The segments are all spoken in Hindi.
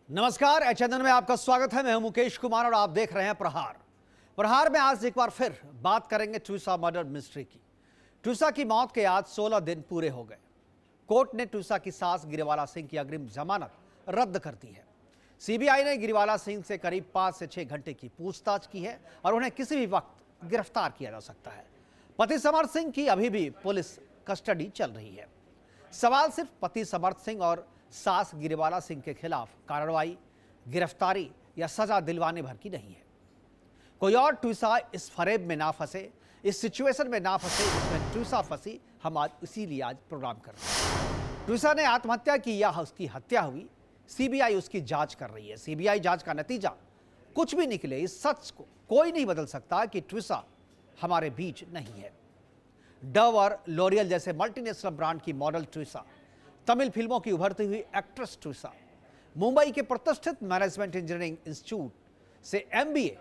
नमस्कार, एचएनएन में आपका स्वागत है। मैं हूं मुकेश कुमार और आप देख रहे हैं प्रहार। प्रहार में आज एक बार फिर बात करेंगे टूसा मर्डर मिस्ट्री की। टूसा की मौत के आज 16 दिन पूरे हो गए। कोर्ट ने टूसा की सास गिरिवाला सिंह की अग्रिम जमानत रद्द कर दी है। सीबीआई ने गिरिवाला सिंह से करीब 5 से 6 घंटे की पूछताछ की है और उन्हें किसी भी वक्त गिरफ्तार किया जा सकता है। पति समर्थ सिंह की अभी भी पुलिस कस्टडी चल रही है। सवाल सिर्फ पति समर्थ सिंह और सास गिरिवाला सिंह के खिलाफ कार्रवाई, गिरफ्तारी या सजा दिलवाने भर की नहीं है। कोई और टूसा इस फरेब में ना फंसे, इस सिचुएशन में ना फंसे जिसमें टूसा फंसी, हम आज इसीलिए आज प्रोग्राम कर रहे हैं। टूसा ने आत्महत्या की या उसकी हत्या हुई, सीबीआई उसकी जांच कर रही है। सीबीआई जांच का नतीजा कुछ भी निकले, इस सच को कोई नहीं बदल सकता कि टूसा हमारे बीच नहीं है। डव और लॉरियल जैसे मल्टीनेशनल ब्रांड की मॉडल टूसा, तमिल फिल्मों की उभरती हुई एक्ट्रेस टूसा, मुंबई के प्रतिष्ठित मैनेजमेंट इंजीनियरिंग इंस्टीट्यूट से एमबीए,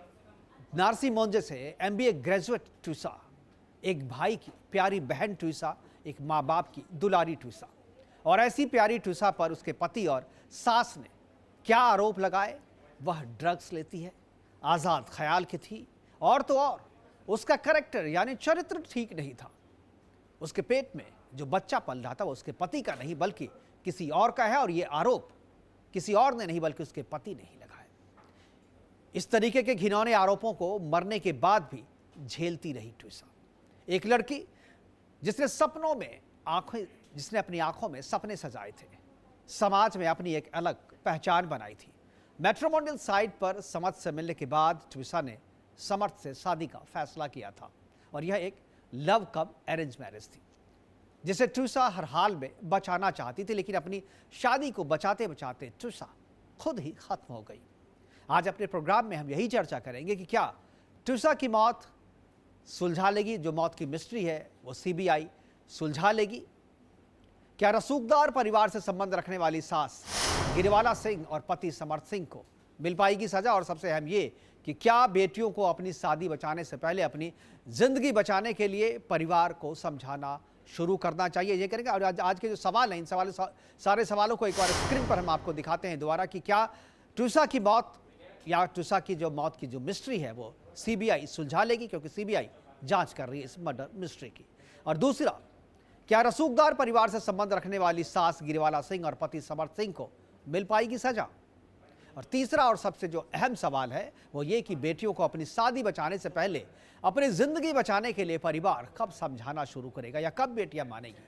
नारसी मोंजे से एमबीए ग्रेजुएट टूसा, एक भाई की प्यारी बहन टूसा, एक माँ बाप की दुलारी टूसा। और ऐसी प्यारी टूसा पर उसके पति और सास ने क्या आरोप लगाए? वह ड्रग्स लेती है, आज़ाद ख्याल की थी, और तो और उसका कैरेक्टर यानी चरित्र ठीक नहीं था। उसके पेट में जो बच्चा पल रहा था वो उसके पति का नहीं बल्कि किसी और का है, और ये आरोप किसी और ने नहीं बल्कि उसके पति ने ही लगाया। इस तरीके के घिनौने आरोपों को मरने के बाद भी झेलती रही टूसा। एक लड़की जिसने अपनी आंखों में सपने सजाए थे, समाज में अपनी एक अलग पहचान बनाई थी। मैट्रिमोनियल साइट पर समर्थ से मिलने के बाद टूसा ने समर्थ से शादी का फैसला किया था, और यह एक लव कम अरेंज मैरिज थी जिसे टूसा हर हाल में बचाना चाहती थी। लेकिन अपनी शादी को बचाते बचाते टूसा खुद ही खत्म हो गई। आज अपने प्रोग्राम में हम यही चर्चा करेंगे कि क्या टूसा की मौत सुलझा लेगी, जो मौत की मिस्ट्री है वो सीबीआई सुलझा लेगी? क्या रसूखदार परिवार से संबंध रखने वाली सास गिरिवाला सिंह और पति समर्थ सिंह को मिल पाएगी सजा? और सबसे अहम ये कि क्या बेटियों को अपनी शादी बचाने से पहले अपनी जिंदगी बचाने के लिए परिवार को समझाना शुरू करना चाहिए? ये करेंगे। और आज के जो सवाल हैं, इन सारे सवालों को एक बार स्क्रीन पर हम आपको दिखाते हैं दोबारा कि क्या टूसा की मौत या टूसा की जो मौत की जो मिस्ट्री है वो सीबीआई सुलझा लेगी, क्योंकि सीबीआई जांच कर रही है इस मर्डर मिस्ट्री की। और दूसरा, क्या रसूखदार परिवार से संबंध रखने वाली सास गिरिवाला सिंह और पति समर्थ सिंह को मिल पाएगी सजा? और तीसरा और सबसे जो अहम सवाल है वो ये कि बेटियों को अपनी शादी बचाने से पहले अपनी जिंदगी बचाने के लिए परिवार कब समझाना शुरू करेगा, या कब बेटियां मानेगी?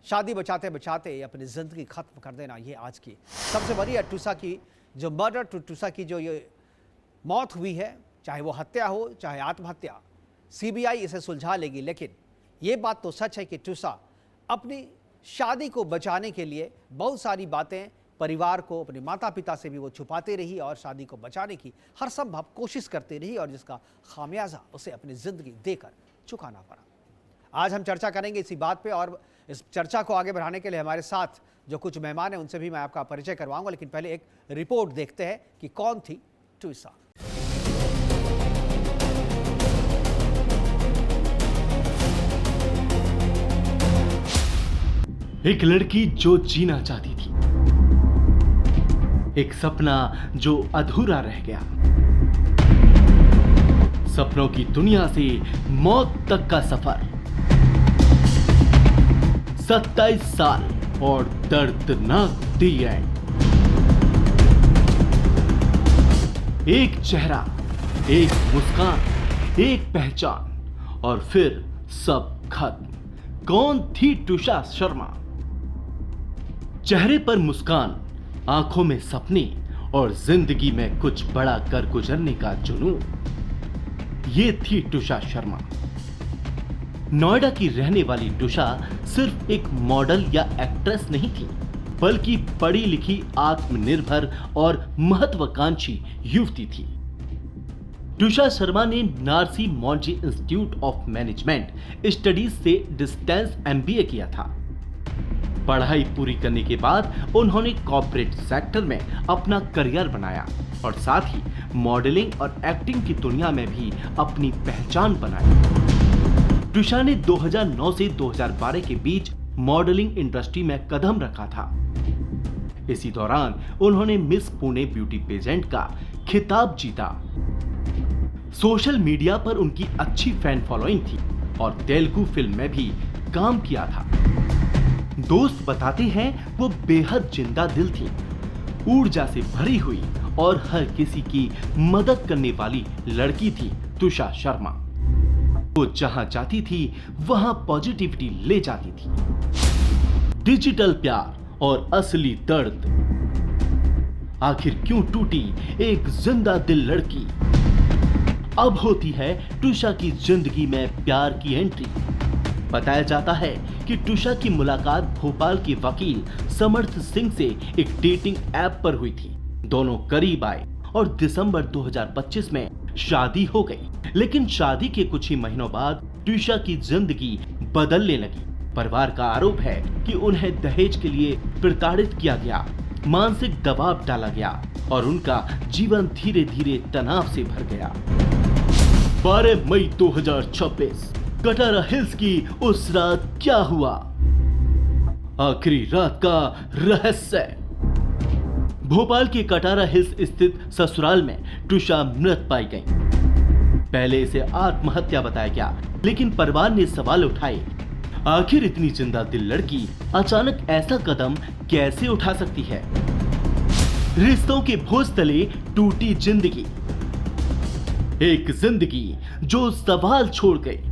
शादी बचाते बचाते अपनी जिंदगी खत्म कर देना, ये आज की सबसे बड़ी है। टूसा की जो मर्डर, टूसा की जो ये मौत हुई है, चाहे वो हत्या हो चाहे आत्महत्या, सीबीआई इसे सुलझा लेगी। लेकिन ये बात तो सच है कि टूसा अपनी शादी को बचाने के लिए बहुत सारी बातें परिवार को, अपने माता पिता से भी वो छुपाते रही और शादी को बचाने की हर संभव कोशिश करते रही, और जिसका खामियाजा उसे अपनी जिंदगी देकर चुकाना पड़ा। आज हम चर्चा करेंगे इसी बात पे, और इस चर्चा को आगे बढ़ाने के लिए हमारे साथ जो कुछ मेहमान हैं उनसे भी मैं आपका परिचय करवाऊंगा। लेकिन पहले एक रिपोर्ट देखते हैं कि कौन थी टूसा। एक लड़की जो जीना चाहती थी, एक सपना जो अधूरा रह गया, सपनों की दुनिया से मौत तक का सफर, 27 साल और दर्दनाक दी एंड। एक चेहरा, एक मुस्कान, एक पहचान, और फिर सब खत्म। कौन थी टूसा शर्मा? चेहरे पर मुस्कान, आंखों में सपने और जिंदगी में कुछ बड़ा कर गुजरने का जुनून, ये थी टूसा शर्मा। नोएडा की रहने वाली टूसा सिर्फ एक मॉडल या एक्ट्रेस नहीं थी, बल्कि पढ़ी लिखी, आत्मनिर्भर और महत्वाकांक्षी युवती थी। टूसा शर्मा ने Narsee Monjee institute of management studies से डिस्टेंस एमबीए किया था। पढ़ाई पूरी करने के बाद उन्होंने कॉर्पोरेट सेक्टर में अपना करियर बनाया और साथ ही मॉडलिंग और एक्टिंग की दुनिया में भी अपनी पहचान बनाई। टूसा ने 2009 से 2012 के बीच मॉडलिंग इंडस्ट्री में कदम रखा था। इसी दौरान उन्होंने मिस पुणे ब्यूटी पेजेंट का खिताब जीता। सोशल मीडिया पर उनकी अच्छी फैन फॉलोइंग थी और तेलुगु फिल्म में भी काम किया था। दोस्त बताते हैं वो बेहद जिंदा दिल थी, ऊर्जा से भरी हुई और हर किसी की मदद करने वाली लड़की थी तुषा शर्मा। वो जहां जाती थी वहां पॉजिटिविटी ले जाती थी। डिजिटल प्यार और असली दर्द, आखिर क्यों टूटी एक जिंदा दिल लड़की? अब होती है तुषा की जिंदगी में प्यार की एंट्री। बताया जाता है कि तुषा की मुलाकात भोपाल के वकील समर्थ सिंह से एक डेटिंग ऐप पर हुई थी। दोनों करीब आए और दिसंबर 2025 में शादी हो गई। लेकिन शादी के कुछ ही महीनों बाद तुषा की जिंदगी बदलने लगी। परिवार का आरोप है कि उन्हें दहेज के लिए प्रताड़ित किया गया, मानसिक दबाव डाला गया और उनका जीवन धीरे धीरे तनाव से भर गया। 12 मई 2026 कटारा हिल्स की उस रात क्या हुआ? आखिरी रात का रहस्य। भोपाल के कटारा हिल्स स्थित ससुराल में तुषा मृत पाई गई। पहले इसे आत्महत्या बताया गया, लेकिन परिवार ने सवाल उठाए, आखिर इतनी जिंदा दिल लड़की अचानक ऐसा कदम कैसे उठा सकती है? रिश्तों के बोझ तले टूटी जिंदगी, एक जिंदगी जो सवाल छोड़ गई।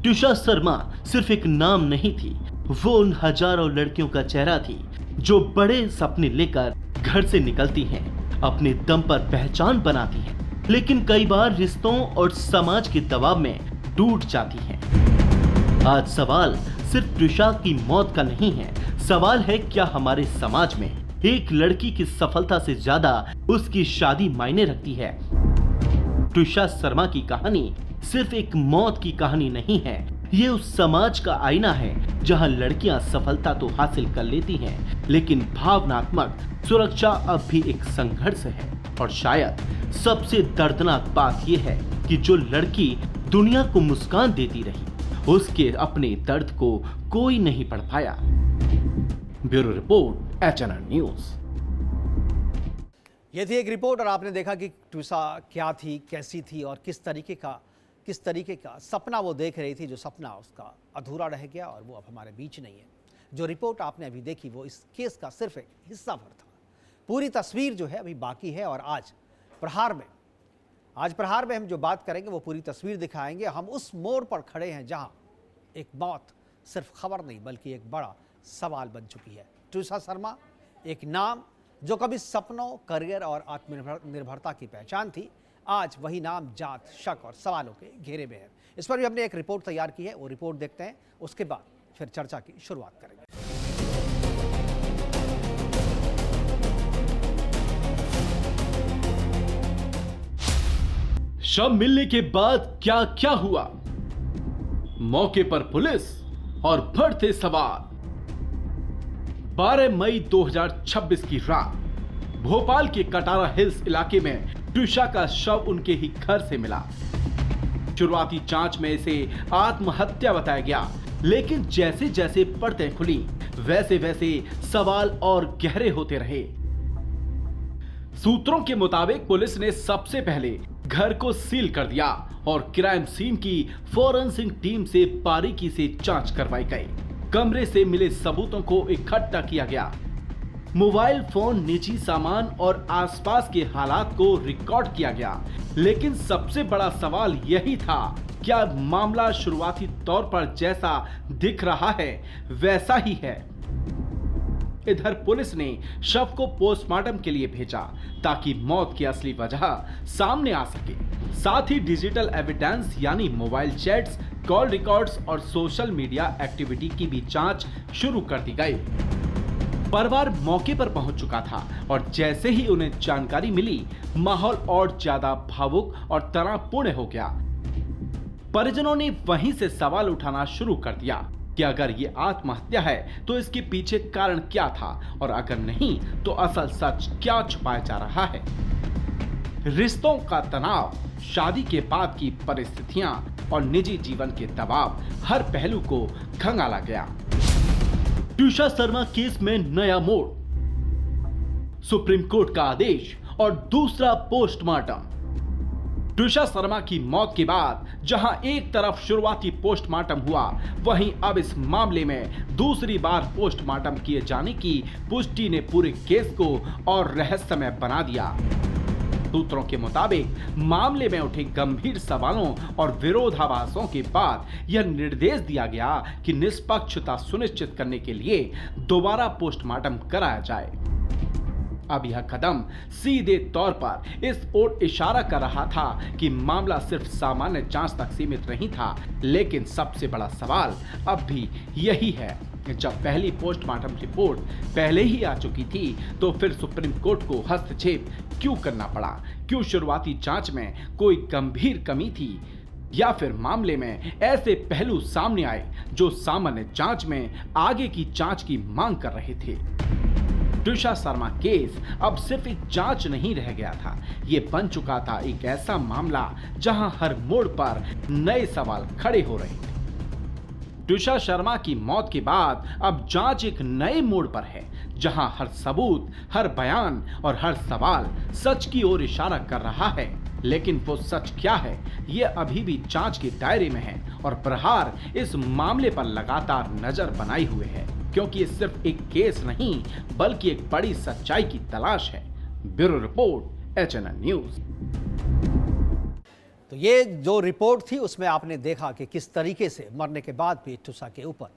तुषा शर्मा सिर्फ एक नाम नहीं थी, वो उन हजारों लड़कियों का चेहरा थी जो बड़े सपने लेकर घर से निकलती हैं, अपने दम पर पहचान बनाती हैं, लेकिन कई बार रिश्तों और समाज के दबाव में टूट जाती हैं। आज सवाल सिर्फ तुषा की मौत का नहीं है, सवाल है क्या हमारे समाज में एक लड़की की सफलता से ज्यादा उसकी शादी मायने रखती है? तुषा शर्मा की कहानी सिर्फ एक मौत की कहानी नहीं है, ये उस समाज का आईना है जहां लड़कियां सफलता तो हासिल कर लेती हैं, लेकिन भावनात्मक सुरक्षा अब भी एक संघर्ष है। और शायद सबसे दर्दनाक बात यह है कि जो लड़की दुनिया को मुस्कान देती रही, उसके अपने दर्द को कोई नहीं पढ़ पाया। Bureau report, HNR news. ये थी एक रिपोर्ट और आपने देखा कि तुषा क्या थी, कैसी थी और किस तरीके का सपना वो देख रही थी, जो सपना उसका अधूरा रह गया और वो अब हमारे बीच नहीं है। जो रिपोर्ट आपने अभी देखी वो इस केस का सिर्फ एक हिस्सा भर था। पूरी तस्वीर जो है अभी बाकी है और आज प्रहार में हम जो बात करेंगे वो पूरी तस्वीर दिखाएंगे। हम उस मोड़ पर खड़े हैं जहां एक मौत सिर्फ खबर नहीं बल्कि एक बड़ा सवाल बन चुकी है। तुषा शर्मा एक नाम जो कभी सपनों, करियर और आत्मनिर्भरता की पहचान थी, आज वही नाम जांच, शक और सवालों के घेरे में है। इस पर भी हमने एक रिपोर्ट तैयार की है, वो रिपोर्ट देखते हैं, उसके बाद फिर चर्चा की शुरुआत करेंगे। शव मिलने के बाद क्या क्या हुआ? मौके पर पुलिस और बढ़ते सवाल। 12 मई 2026 की रात भोपाल के कटारा हिल्स इलाके में तुषा का शव उनके ही घर से मिला। शुरुआती जांच में इसे आत्महत्या बताया गया, लेकिन जैसे जैसे परतें खुली वैसे वैसे सवाल और गहरे होते रहे। सूत्रों के मुताबिक पुलिस ने सबसे पहले घर को सील कर दिया और क्राइम सीन की फोरेंसिक टीम से बारीकी से जांच करवाई गई। कमरे से मिले सबूतों को इकट्ठा किया गया, मोबाइल फोन, निजी सामान और आसपास के हालात को रिकॉर्ड किया गया। लेकिन सबसे बड़ा सवाल यही था, क्या मामला शुरुआती तौर पर जैसा दिख रहा है वैसा ही है? इधर पुलिस ने शव को पोस्टमार्टम के लिए भेजा ताकि मौत की असली वजह सामने आ सके। साथ ही डिजिटल एविडेंस यानी मोबाइल चैट्स, कॉल रिकॉर्ड्स और सोशल मीडिया एक्टिविटी की भी जांच शुरू कर दी गई। परिवार मौके पर पहुंच चुका था और जैसे ही उन्हें जानकारी मिली, माहौल और ज्यादा भावुक और तनावपूर्ण हो गया। परिजनों ने वहीं से सवाल उठाना शुरू कर दिया कि अगर ये आत्महत्या है तो इसके पीछे कारण क्या था और अगर नहीं तो असल सच क्या छुपाया जा रहा है। रिश्तों का तनाव, शादी के बाद की परिस्थितियां और निजी जीवन के दबाव हर पहलू को खंगाला गया। तुषा शर्मा केस में नया मोड़। सुप्रीम कोर्ट का आदेश और दूसरा पोस्टमार्टम। ट्विशा शर्मा की मौत के बाद जहां एक तरफ शुरुआती पोस्टमार्टम हुआ, वहीं अब इस मामले में दूसरी बार पोस्टमार्टम किए जाने की पुष्टि ने पूरे केस को और रहस्यमय बना दिया। सूत्रों के मुताबिक मामले में उठे गंभीर सवालों और विरोधाभासों के बाद यह निर्देश दिया गया कि निष्पक्षता सुनिश्चित करने के लिए दोबारा पोस्टमार्टम कराया जाए। अब यह कदम सीधे तौर पर इस ओर इशारा कर रहा था कि मामला सिर्फ सामान्य जांच तक सीमित नहीं था, लेकिन सबसे बड़ा सवाल अब भी यही है, जब पहली पोस्टमार्टम रिपोर्ट पहले ही आ चुकी थी तो फिर सुप्रीम कोर्ट को हस्तक्षेप क्यों करना पड़ा? क्यों शुरुआती जांच में कोई गंभीर कमी थी, या फिर मामले में ऐसे पहलू सामने आए जो सामान्य जांच में आगे की जांच की मांग कर रहे थे? ट्विशा शर्मा केस अब सिर्फ एक जांच नहीं रह गया था, ये बन चुका था एक ऐसा मामला जहां हर मोड़ पर नए सवाल खड़े हो रहे थे। ट्विशा शर्मा की मौत के बाद अब जांच एक नए मोड़ पर है, जहां हर सबूत, हर बयान और हर सवाल सच की ओर इशारा कर रहा है। लेकिन वो सच क्या है, ये अभी भी जांच के दायरे में है और प्रहार इस मामले पर लगातार नजर बनाए हुए है, क्योंकि ये सिर्फ एक केस नहीं बल्कि एक बड़ी सच्चाई की तलाश है। Bureau report, HNN news. तो ये जो रिपोर्ट थी उसमें आपने देखा कि किस तरीके से मरने के बाद भी ट्विशा के ऊपर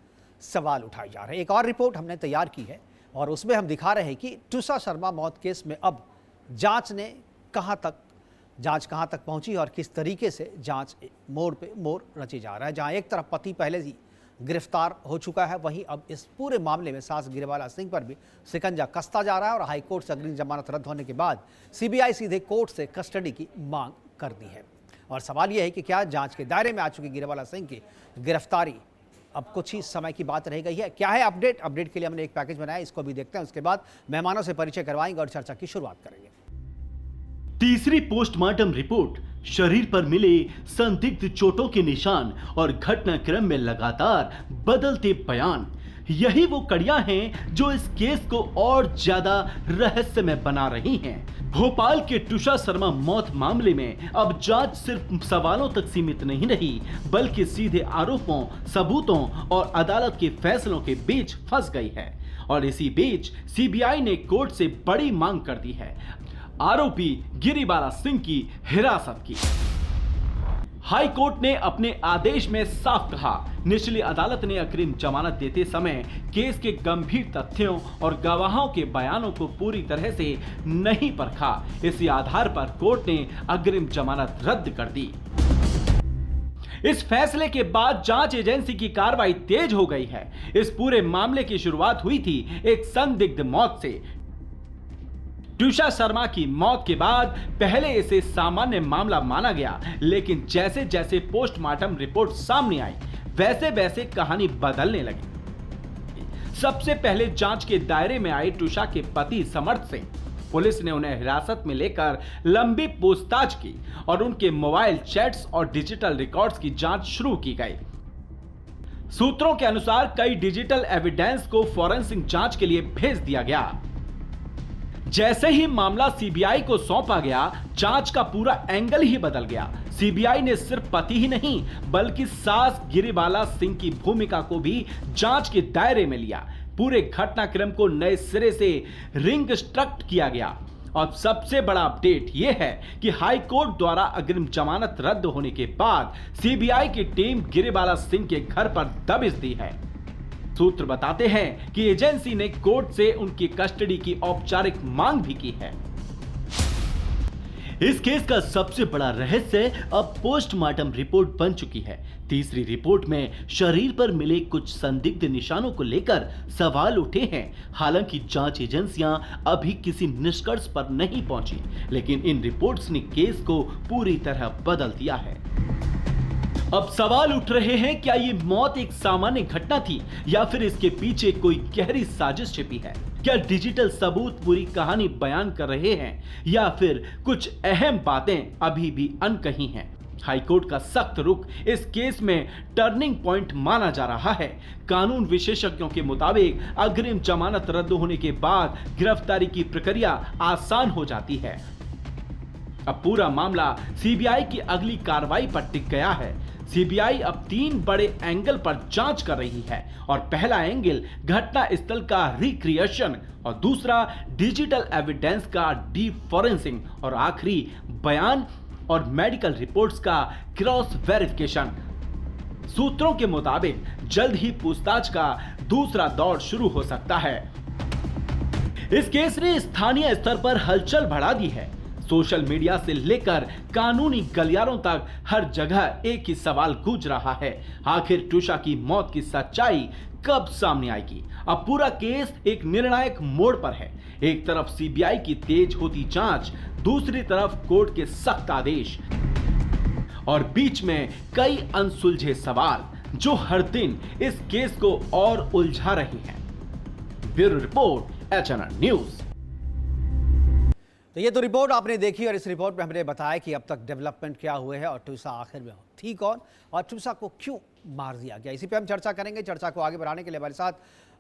सवाल उठाए जा रहे हैं। एक और रिपोर्ट हमने तैयार की है और उसमें हम दिखा रहे हैं कि ट्विशा शर्मा मौत केस में अब जांच कहां तक पहुंची और किस तरीके से जांच मोड़ पे मोड़ रची जा रहा है। जहां एक तरफ पति पहले ही गिरफ्तार हो चुका है, वहीं अब इस पूरे मामले में सास गिरिबाला सिंह पर भी शिकंजा कसता जा रहा है और हाईकोर्ट से अग्रिम जमानत रद्द होने के बाद सीबीआई सीधे कोर्ट से कस्टडी की मांग कर दी है। और सवाल यह है कि क्या जांच के दायरे में आ चुकी गिरिबाला सिंह की गिरफ्तारी अब कुछ ही समय की बात रह गई है? क्या है अपडेट के लिए हमने एक पैकेज बनाया, इसको भी देखते हैं। उसके बाद मेहमानों से परिचय करवाएंगे और चर्चा की शुरुआत करेंगे। तीसरी पोस्टमार्टम रिपोर्ट, शरीर पर मिले संदिग्ध चोटों के निशान और घटनाक्रम में लगातार बदलते बयान, यही वो कड़ियां हैं जो इस केस को और ज्यादा रहस्यमय बना रही हैं। भोपाल के ट्विशा शर्मा मौत मामले में अब जांच सिर्फ सवालों तक सीमित नहीं रही, बल्कि सीधे आरोपों, सबूतों और अदालत के फैसलों के बीच फंस गई है। और इसी बीच सीबीआई ने कोर्ट से बड़ी मांग कर दी है, आरोपी गिरिबाला सिंह की हिरासत की। हाई कोर्ट ने अपने आदेश में साफ कहा, निचली अदालत ने अग्रिम जमानत देते समय केस के गंभीर तथ्यों और गवाहों के बयानों को पूरी तरह से नहीं परखा। इसी आधार पर कोर्ट ने अग्रिम जमानत रद्द कर दी। इस फैसले के बाद जांच एजेंसी की कार्रवाई तेज हो गई है। इस पूरे मामले की शुरुआत हुई थी एक संदिग्ध मौत से। ट्विशा शर्मा की मौत के बाद पहले इसे सामान्य मामला माना गया, लेकिन जैसे जैसे पोस्टमार्टम रिपोर्ट सामने आई वैसे वैसे कहानी बदलने लगी। सबसे पहले जांच के दायरे में आए ट्विशा के पति समर्थ सिंह। पुलिस ने उन्हें हिरासत में लेकर लंबी पूछताछ की और उनके मोबाइल चैट्स और डिजिटल रिकॉर्ड्स की जांच शुरू की गई। सूत्रों के अनुसार कई डिजिटल एविडेंस को फॉरेंसिक जांच के लिए भेज दिया गया। जैसे ही मामला सीबीआई को सौंपा गया, जांच का पूरा एंगल ही बदल गया। सीबीआई ने सिर्फ पति ही नहीं बल्कि सास गिरिबाला सिंह की भूमिका को भी जांच के दायरे में लिया। पूरे घटनाक्रम को नए सिरे से रिकंस्ट्रक्ट किया गया। और सबसे बड़ा अपडेट यह है कि हाई कोर्ट द्वारा अग्रिम जमानत रद्द होने के बाद सीबीआई की टीम गिरिबाला सिंह के घर पर दबिश दी है। सूत्र बताते हैं कि एजेंसी ने कोर्ट से उनकी कस्टडी की औपचारिक मांग भी की है। इस केस का सबसे बड़ा रहस्य अब पोस्टमार्टम रिपोर्ट बन चुकी है। तीसरी रिपोर्ट में शरीर पर मिले कुछ संदिग्ध निशानों को लेकर सवाल उठे हैं। हालांकि जांच एजेंसियां अभी किसी निष्कर्ष पर नहीं पहुंची, लेकिन इन रिपोर्ट्स ने केस को पूरी तरह बदल दिया है। अब सवाल उठ रहे हैं, क्या ये मौत एक सामान्य घटना थी या फिर इसके पीछे कोई गहरी साजिश छिपी है? क्या डिजिटल सबूत पूरी कहानी बयान कर रहे हैं या फिर कुछ अहम बातें अभी भी अनकही हैं? हाईकोर्ट का सख्त रुख इस केस में टर्निंग पॉइंट माना जा रहा है। कानून विशेषज्ञों के मुताबिक अग्रिम जमानत रद्द होने के बाद गिरफ्तारी की प्रक्रिया आसान हो जाती है। अब पूरा मामला सीबीआई की अगली कार्रवाई पर टिक गया है। सीबीआई अब 3 बड़े एंगल पर जांच कर रही है और पहला एंगल घटना स्थल का रिक्रिएशन और दूसरा डिजिटल एविडेंस का डीप फॉरेंसिक और आखिरी बयान और मेडिकल रिपोर्ट्स का क्रॉस वेरिफिकेशन। सूत्रों के मुताबिक जल्द ही पूछताछ का दूसरा दौर शुरू हो सकता है। इस केस ने स्थानीय स्तर पर हलचल बढ़ा दी है। सोशल मीडिया से लेकर कानूनी गलियारों तक हर जगह एक ही सवाल गूंज रहा है, आखिर ट्यूशा की मौत की सच्चाई कब सामने आएगी। अब पूरा केस एक निर्णायक मोड़ पर है। एक तरफ सीबीआई की तेज होती जांच, दूसरी तरफ कोर्ट के सख्त आदेश और बीच में कई अनसुलझे सवाल जो हर दिन इस केस को और उलझा रहे हैं। Bureau report, HNR news. तो ये तो रिपोर्ट आपने देखी और इस रिपोर्ट में हमने बताया कि अब तक डेवलपमेंट क्या हुए हैं और ट्यूसा आखिर में थी कौन और ट्यूसा को क्यों मार दिया गया। इसी पे हम चर्चा करेंगे। चर्चा को आगे बढ़ाने के लिए हमारे साथ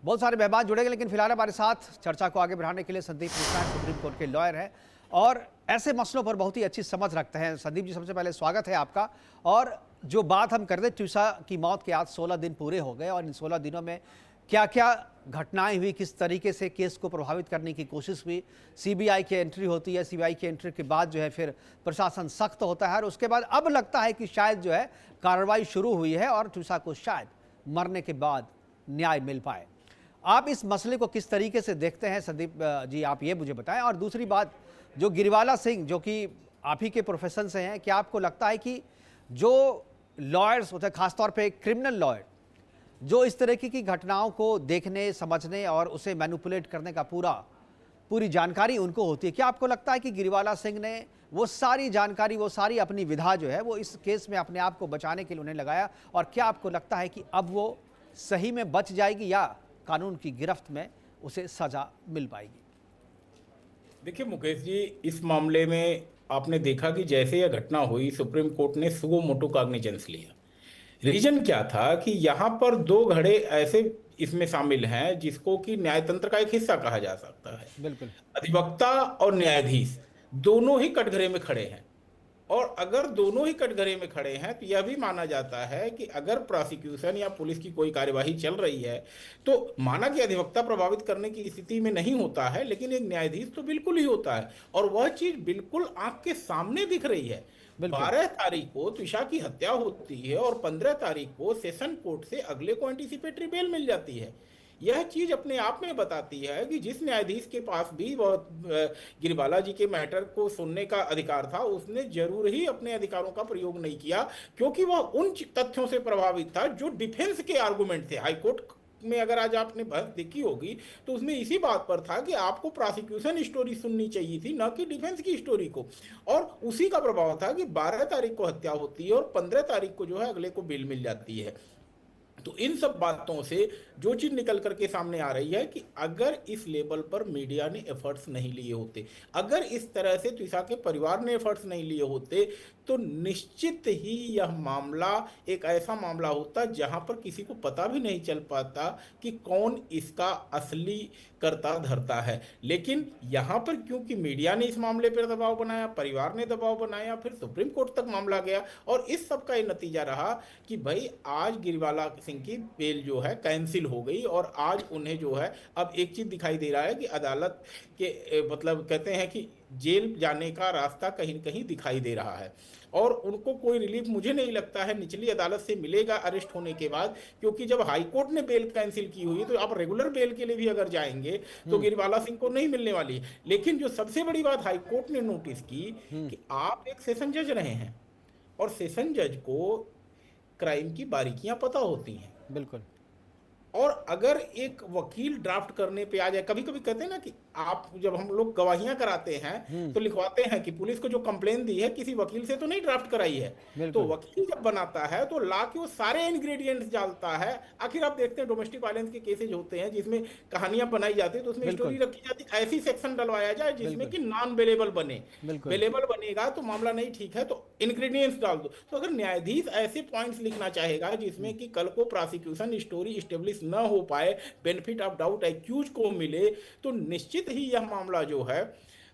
बहुत सारे मेहमान जुड़ेंगे, लेकिन फिलहाल हमारे साथ चर्चा को आगे बढ़ाने के लिए संदीप मिश्रा सुप्रीम कोर्ट के लॉयर हैं और ऐसे मसलों पर बहुत ही अच्छी समझ रखते हैं। संदीप जी, सबसे पहले स्वागत है आपका। और जो बात हम कर रहे, ट्यूसा की मौत के आज 16 दिन पूरे हो गए और इन 16 दिनों में क्या क्या घटनाएं हुई, किस तरीके से केस को प्रभावित करने की कोशिश हुई। सीबीआई की एंट्री होती है, सीबीआई की एंट्री के बाद जो है फिर प्रशासन सख्त होता है और उसके बाद अब लगता है कि शायद जो है कार्रवाई शुरू हुई है और ट्यूसा को शायद मरने के बाद न्याय मिल पाए। आप इस मसले को किस तरीके से देखते हैं संदीप जी, आप ये मुझे बताएं। और दूसरी बात, जो गिरिवाला सिंह जो कि आप ही के प्रोफेशन से हैं, क्या आपको लगता है कि जो लॉयर्स होते हैं, खासतौर पे क्रिमिनल लॉयर, जो इस तरह की घटनाओं को देखने, समझने और उसे मैनिपुलेट करने का पूरी जानकारी उनको होती है, क्या आपको लगता है कि गिरिवाला सिंह ने वो सारी जानकारी, वो सारी अपनी विधा जो है वो इस केस में अपने आप को बचाने के लिए उन्हें लगाया, और क्या आपको लगता है कि अब वो सही में बच जाएगी या कानून की गिरफ्त में उसे सजा मिल पाएगी? देखिए मुकेश जी, इस मामले में आपने देखा कि जैसे यह घटना हुई, सुप्रीम कोर्ट ने सुओ मोटो कॉग्निजेंस लिया। रीजन क्या था कि यहाँ पर 2 घड़े ऐसे इसमें शामिल हैं जिसको कि न्यायतंत्र का एक हिस्सा कहा जा सकता है। बिल्कुल। अधिवक्ता और न्यायाधीश दोनों ही कटघरे में खड़े हैं, और अगर दोनों ही कटघरे में खड़े हैं तो यह भी माना जाता है कि अगर प्रोसिक्यूशन या पुलिस की कोई कार्यवाही चल रही है तो माना कि अधिवक्ता प्रभावित करने की स्थिति में नहीं होता है, लेकिन एक न्यायाधीश तो बिल्कुल ही होता है, और वह चीज बिल्कुल आंख के सामने दिख रही है। 12 तारीख को त्विषा की हत्या होती है और 15 तारीख को सेशन कोर्ट से अगले को एंटीसिपेटरी बेल मिल जाती है। यह चीज अपने आप में बताती है कि जिस न्यायाधीश के पास भी वह गिरिवाला जी के मैटर को सुनने का अधिकार था, उसने जरूर ही अपने अधिकारों का प्रयोग नहीं किया, क्योंकि वह उन तथ्यों से प्रभावित था जो डिफेंस के आर्गुमेंट थे। हाईकोर्ट में अगर आज आपने बहस देखी होगी तो उसमें इसी बात पर था कि आपको प्रोसिक्यूशन स्टोरी सुननी चाहिए थी, न कि डिफेंस की स्टोरी को, और उसी का प्रभाव था कि 12 तारीख को हत्या होती है और 15 तारीख को जो है अगले को बेल मिल जाती है। तो इन सब बातों से जो चीज निकल करके सामने आ रही है कि अगर इस लेवल पर मीडिया ने एफर्ट्स नहीं लिए होते, अगर इस तरह से त्विषा के परिवार ने एफर्ट्स नहीं लिए होते, तो निश्चित ही यह मामला एक ऐसा मामला होता जहां पर किसी को पता भी नहीं चल पाता कि कौन इसका असली करता धरता है। लेकिन यहां पर क्योंकि मीडिया ने इस मामले पर दबाव बनाया, परिवार ने दबाव बनाया, फिर सुप्रीम कोर्ट तक मामला गया, और इस सब का ये नतीजा रहा कि भाई आज गिरिवाला सिंह की बेल जो है कैंसिल हो गई, और आज उन्हें जो है अब एक चीज दिखाई दे रहा है कि अदालत के मतलब कहते हैं कि जेल जाने का रास्ता कहीं कहीं दिखाई दे रहा है, और उनको कोई रिलीफ मुझे नहीं लगता है निचली अदालत से मिलेगा अरेस्ट होने के बाद, क्योंकि जब हाई कोर्ट ने बेल कैंसिल की हुई है तो आप रेगुलर बेल के लिए भी अगर जाएंगे तो गिरिवाला सिंह को नहीं मिलने वाली है। लेकिन जो सबसे बड़ी बात हाई कोर्ट ने नोटिस की कि आप एक सेशन जज रहे हैं, और सेशन जज को क्राइम की बारीकियां पता होती हैं। बिल्कुल। और अगर एक वकील ड्राफ्ट करने पे आ जाए, कभी कभी कहते हैं ना कि आप जब हम लोग गवाहियां कराते हैं तो लिखवाते हैं कि पुलिस को जो कंप्लेन दी है किसी वकील से तो नहीं ड्राफ्ट कराई है। तो बिल्कुल वकील जब बनाता है तो ला के वो सारे इंग्रेडिएंट्स डालता है। आखिर आप देखते हैं डोमेस्टिक वायलेंस के केसेज होते हैं जिसमें कहानियां बनाई जाती है, तो उसमें बिल्कुल स्टोरी रखी जाती है, ऐसी सेक्शन डलवाया जाए जिसमें बिल्कुल कि नॉन बेलेबल बने। बिल्कुल बेलेबल बनेगा तो मामला नहीं ठीक है, तो इंग्रेडिएंट्स डाल दो। तो अगर न्यायाधीश ऐसे पॉइंट्स लिखना चाहेगा जिसमें कि कल को प्रोसिक्यूशन स्टोरी स्टेब्लिश न हो पाए, बेनिफिट ऑफ डाउट एक्यूज को मिले, तो निश्चित ही यह मामला जो है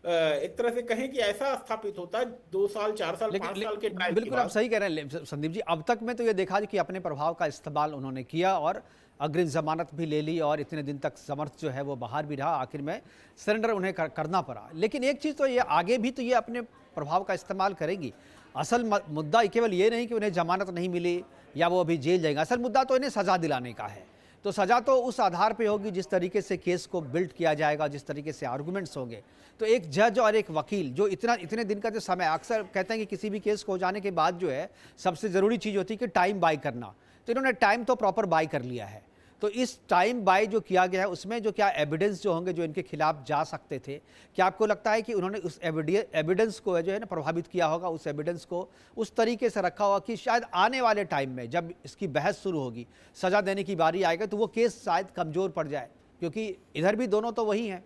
एक तरह से कहें कि ऐसा स्थापित होता है 2 साल 4 साल 5 साल के टाइम के बिल्कुल आप बाद। सही कह रहे हैं संदीप जी। अब तक में तो ये देखा कि अपने प्रभाव का इस्तेमाल उन्होंने किया और अग्रिम जमानत भी ले ली और इतने दिन तक समर्थ जो है वो बाहर भी रहा, आखिर में सरेंडर उन्हें करना पड़ा। लेकिन एक चीज़ तो ये आगे भी तो ये अपने प्रभाव का इस्तेमाल करेंगी। असल मुद्दा केवल ये नहीं कि उन्हें जमानत नहीं मिली या वो अभी जेल जाएंगे, असल मुद्दा तो इन्हें सज़ा दिलाने का है। तो सज़ा तो उस आधार पे होगी जिस तरीके से केस को बिल्ड किया जाएगा, जिस तरीके से आर्गूमेंट्स होंगे। तो एक जज और एक वकील जो इतने दिन का जो समय, अक्सर कहते हैं कि किसी भी केस को हो जाने के बाद जो है सबसे ज़रूरी चीज़ होती है कि टाइम बाय करना, तो इन्होंने टाइम तो प्रॉपर बाय कर लिया है। तो इस टाइम बाय जो किया गया है उसमें जो क्या एविडेंस जो होंगे जो इनके खिलाफ जा सकते थे, क्या आपको लगता है कि उन्होंने उस एविडेंस को जो है ना प्रभावित किया होगा, उस एविडेंस को उस तरीके से रखा होगा कि शायद आने वाले टाइम में जब इसकी बहस शुरू होगी, सज़ा देने की बारी आएगी, तो वो केस शायद कमज़ोर पड़ जाए? क्योंकि इधर भी दोनों तो वही हैं,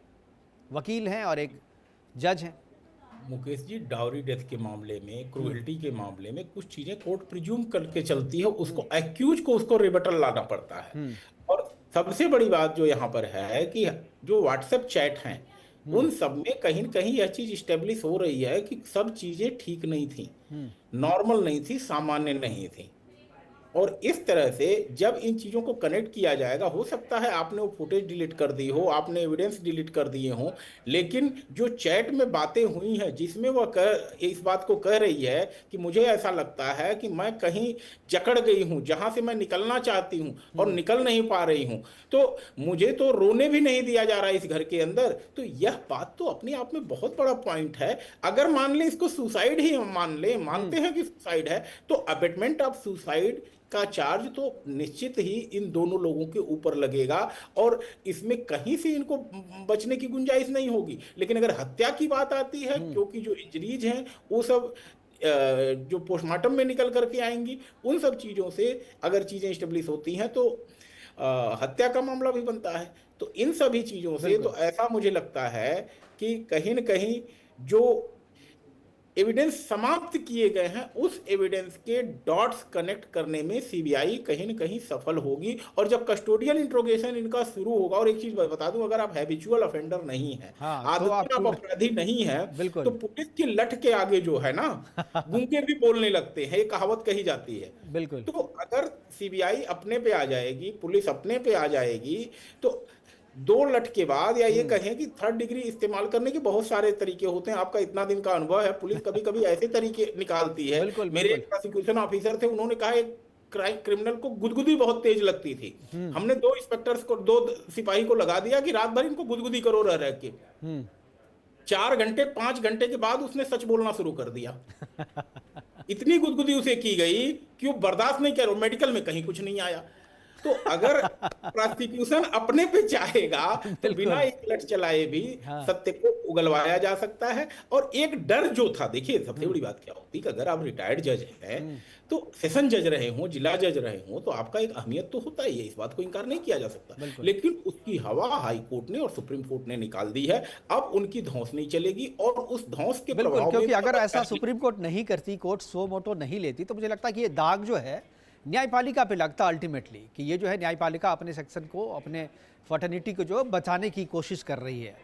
वकील हैं और एक जज हैं। मुकेश जी, डाउरी डेथ के मामले में, क्रूएल्टी के मामले में कुछ चीजें कोर्ट प्रिज्यूम करके चलती है, उसको एक्यूज को उसको रिबटल लाना पड़ता है। और सबसे बड़ी बात जो यहाँ पर है कि जो व्हाट्सएप चैट हैं उन सब में कहीं न कहीं यह चीज स्टेब्लिश हो रही है कि सब चीजें ठीक नहीं थी, नॉर्मल नहीं थी, सामान्य नहीं थी। और इस तरह से जब इन चीज़ों को कनेक्ट किया जाएगा, हो सकता है आपने वो फुटेज डिलीट कर दी हो, आपने एविडेंस डिलीट कर दिए हो, लेकिन जो चैट में बातें हुई हैं जिसमें वह इस बात को कह रही है कि मुझे ऐसा लगता है कि मैं कहीं जकड़ गई हूँ, जहाँ से मैं निकलना चाहती हूँ और निकल नहीं पा रही हूँ, तो मुझे तो रोने भी नहीं दिया जा रहा है इस घर के अंदर। तो यह बात तो अपने आप में बहुत बड़ा पॉइंट है। अगर मान लें इसको सुसाइड ही मानते हैं कि सुसाइड है, तो अबेटमेंट ऑफ सुसाइड का चार्ज तो निश्चित ही इन दोनों लोगों के ऊपर लगेगा और इसमें कहीं से इनको बचने की गुंजाइश नहीं होगी। लेकिन अगर हत्या की बात आती है, क्योंकि जो इंजरीज हैं वो सब जो पोस्टमार्टम में निकल करके आएंगी, उन सब चीज़ों से अगर चीज़ें स्टेब्लिश होती हैं तो हत्या का मामला भी बनता है। तो इन सभी चीज़ों से तो ऐसा मुझे लगता है कि कहीं न कहीं जो एविडेंस समाप्त किए गए हैं उस एविडेंस के डॉट्स कनेक्ट करने में सीबीआई कहीं न कहीं सफल होगी। और जब कस्टोडियल इंट्रोगेशन इनका शुरू होगा, और एक चीज बता दूं, अगर आप हैबिचुअल ऑफेंडर नहीं है, तो आप अपराधी नहीं है, बिल्कुल तो पुलिस की लठ के आगे जो है ना गूंगे भी बोलने लगते हैं, ये कहावत कही जाती है। बिल्कुल। तो अगर सीबीआई अपने पे आ जाएगी, पुलिस अपने पे आ जाएगी, तो 2 लठ के बाद, या ये कहें कि 3rd डिग्री इस्तेमाल करने के बहुत सारे तरीके होते हैं। आपका इतना दिन का अनुभव है, पुलिस कभी कभी ऐसे तरीके निकालती है। मेरे एक प्रोसिक्यूशन ऑफिसर थे, उन्होंने कहा एक क्रिमिनल को गुदगुदी बहुत तेज लगती थी, हमने 2 इंस्पेक्टर्स को, 2 सिपाही को लगा दिया कि रात भर इनको गुदगुदी करो रह के। 4 घंटे 5 घंटे के बाद उसने सच बोलना शुरू कर दिया। इतनी गुदगुदी उसे की गई कि वो बर्दाश्त नहीं कर, मेडिकल में कहीं कुछ नहीं आया। तो अगर प्रोसिक्यूशन अपने पे चाहेगा तो बिना एक लठ चलाए भी सत्य को उगलवाया जा सकता है। और एक डर जो था, देखिए सबसे बड़ी बात क्या होती है कि अगर आप रिटायर्ड जज हैं तो सेशन जज रहे हो, जिला जज रहे हो, तो आपका एक अहमियत तो होता ही है, इस बात को इनकार नहीं किया जा सकता। लेकिन उसकी हवा हाई कोर्ट ने और सुप्रीम कोर्ट ने निकाल दी है। अब उनकी धौंस नहीं चलेगी और उस धौंस के प्रभाव, क्योंकि अगर ऐसा सुप्रीम कोर्ट नहीं करती, कोर्ट सो मोटो नहीं लेती, तो मुझे लगता है कि ये दाग जो है न्यायपालिका पे लगता अल्टीमेटली, कि ये जो है न्यायपालिका अपने सेक्शन को, अपने फर्टर्निटी को जो बचाने की कोशिश कर रही है।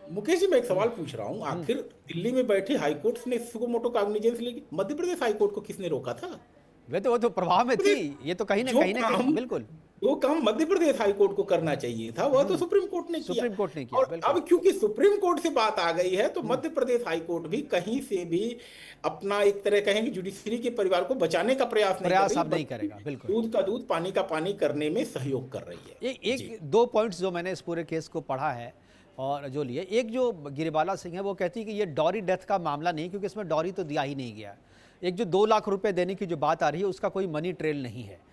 मुकेश जी, मैं एक सवाल पूछ रहा हूँ, आखिर दिल्ली में बैठे हाईकोर्ट ने सुको मोटो कॉग्निजेंस ली, मध्य प्रदेश हाईकोर्ट को किसने रोका था? वो तो प्रभाव में थी, ये तो कहीं ना कहीं बिल्कुल वो काम मध्य प्रदेश हाईकोर्ट को करना चाहिए था, वह तो सुप्रीम कोर्ट ने किया। और अब क्योंकि सुप्रीम कोर्ट से बात आ गई है तो मध्य प्रदेश हाईकोर्ट भी कहीं से भी अपना एक तरह कहेंगे जुडिशरी के परिवार को बचाने का प्रयास नहीं करेगा। बिल्कुल, दूध का दूध पानी का पानी करने में सहयोग कर रही है। एक 2 पॉइंट्स जो मैंने इस पूरे केस को पढ़ा है और जो लिए, एक जो गिरिबाला सिंह है वो कहती है कि ये डॉरी डेथ का मामला नहीं, क्योंकि इसमें डॉरी तो दिया ही नहीं गया। एक जो 2 लाख रुपए देने की जो बात आ रही है उसका कोई मनी ट्रेल नहीं है।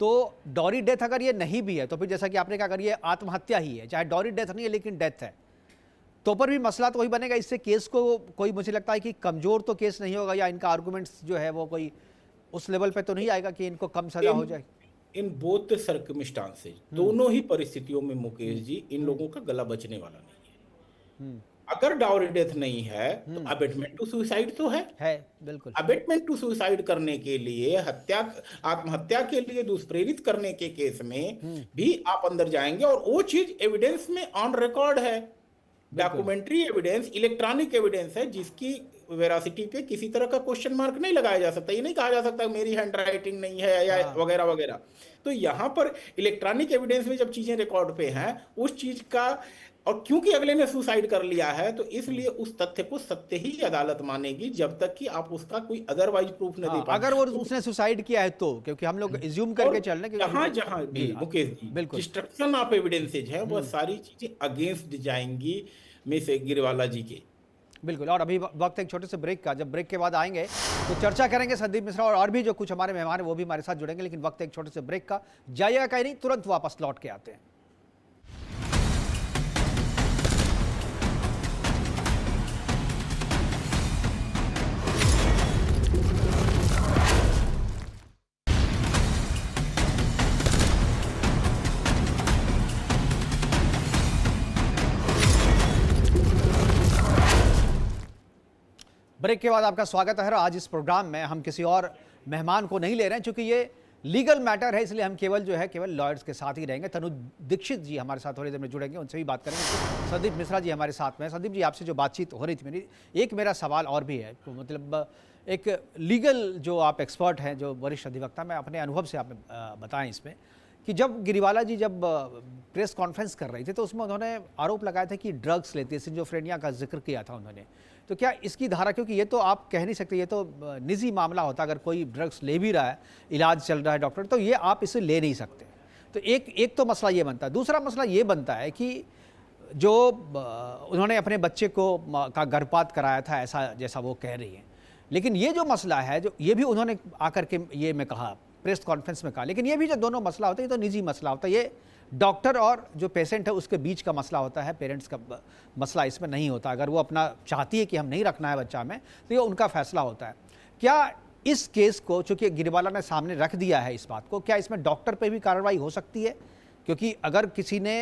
तो डॉरी डेथ अगर ये नहीं भी है तो फिर जैसा कि आपने कहा अगर ये आत्महत्या ही है, चाहे डॉरी डेथ नहीं है लेकिन डेथ है, तो पर भी मसला तो वही बनेगा। इससे केस को कोई, मुझे लगता है कि कमज़ोर तो केस नहीं होगा, या इनका आर्गूमेंट्स जो है वो कोई उस लेवल पे तो नहीं आएगा कि इनको कम सजा हो जाए। इन बोथ सर्कमस्टांसेज, दोनों ही परिस्थितियों में मुकेश जी इन लोगों का गला बचने वाला नहीं है। अगर डाउरी डेथ नहीं है तो अबेटमेंट टू सुसाइड तो है। बिल्कुल। अबेटमेंट टू सुसाइड करने के लिए, आत्महत्या के लिए दुष्प्रेरित करने के केस में भी आप अंदर जाएंगे, और वो चीज एविडेंस में ऑन रिकॉर्ड है, डॉक्यूमेंट्री एविडेंस, इलेक्ट्रॉनिक एविडेंस है, जिसकी वेरासिटी पे किसी तरह का क्वेश्चन मार्क नहीं लगाया जा सकता। ये नहीं कहा जा सकता मेरी हैंड राइटिंग नहीं है या वगैरह वगैरह। तो यहाँ पर इलेक्ट्रॉनिक एविडेंस में जब चीजें रिकॉर्ड पे हैं उस चीज का, और क्योंकि अगले ने सुसाइड कर लिया है तो इसलिए उस तथ्य को सत्य ही अदालत मानेगी जब तक कि आप उसका कोई अदरवाइज प्रूफ न दे पाए। अगर वो उसने सुसाइड किया है तो, क्योंकि हम लोग इज्यूम करके चल रहे हैं जहां जहां भी Mukesh ji destruction of evidences है वह सारी चीजें अगेंस्ट जाएंगी मिस गिरवाला जी के। बिल्कुल। और अभी वक्त एक छोटे से ब्रेक का, जब ब्रेक के बाद आएंगे तो चर्चा करेंगे संदीप मिश्रा और भी जो कुछ हमारे मेहमान हैं वो भी हमारे साथ जुड़ेंगे, लेकिन वक्त एक छोटे से ब्रेक का, जाइएगा कहीं नहीं, तुरंत वापस लौट के आते हैं। ब्रेक के बाद आपका स्वागत है। आज इस प्रोग्राम में हम किसी और मेहमान को नहीं ले रहे हैं, क्योंकि ये लीगल मैटर है, इसलिए हम केवल लॉयर्स के साथ ही रहेंगे। तनु दीक्षित जी हमारे साथ थोड़ी देर में जुड़ेंगे, उनसे भी बात करेंगे। संदीप मिश्रा जी हमारे साथ में। संदीप जी, आपसे जो बातचीत हो रही थी मेरा सवाल और भी है, तो मतलब एक लीगल जो आप एक्सपर्ट हैं, जो वरिष्ठ अधिवक्ता, मैं अपने अनुभव से आप बताएं इसमें कि जब गिरिवाला जी जब प्रेस कॉन्फ्रेंस कर रही थी तो उसमें उन्होंने आरोप लगाया था कि ड्रग्स लेती है, सिजोफ्रेनिया का जिक्र किया था उन्होंने। तो क्या इसकी धारा, क्योंकि ये तो आप कह नहीं सकते, ये तो निजी मामला होता, अगर कोई ड्रग्स ले भी रहा है, इलाज चल रहा है डॉक्टर, तो ये आप इसे ले नहीं सकते। तो एक तो मसला ये बनता है। दूसरा मसला ये बनता है कि जो उन्होंने अपने बच्चे को का गर्भपात कराया था, ऐसा जैसा वो कह रही हैं, लेकिन ये जो मसला है, जो ये भी उन्होंने आकर के ये मैं कहा प्रेस कॉन्फ्रेंस में कहा, लेकिन ये भी जो दोनों मसला होता है, ये तो निजी मसला होता है, ये डॉक्टर और जो पेशेंट है उसके बीच का मसला होता है, पेरेंट्स का मसला इसमें नहीं होता। अगर वो अपना चाहती है कि हम नहीं रखना है बच्चा में, तो ये उनका फैसला होता है। क्या इस केस को, चूंकि गिरिवाला ने सामने रख दिया है इस बात को, क्या इसमें डॉक्टर पे भी कार्रवाई हो सकती है? क्योंकि अगर किसी ने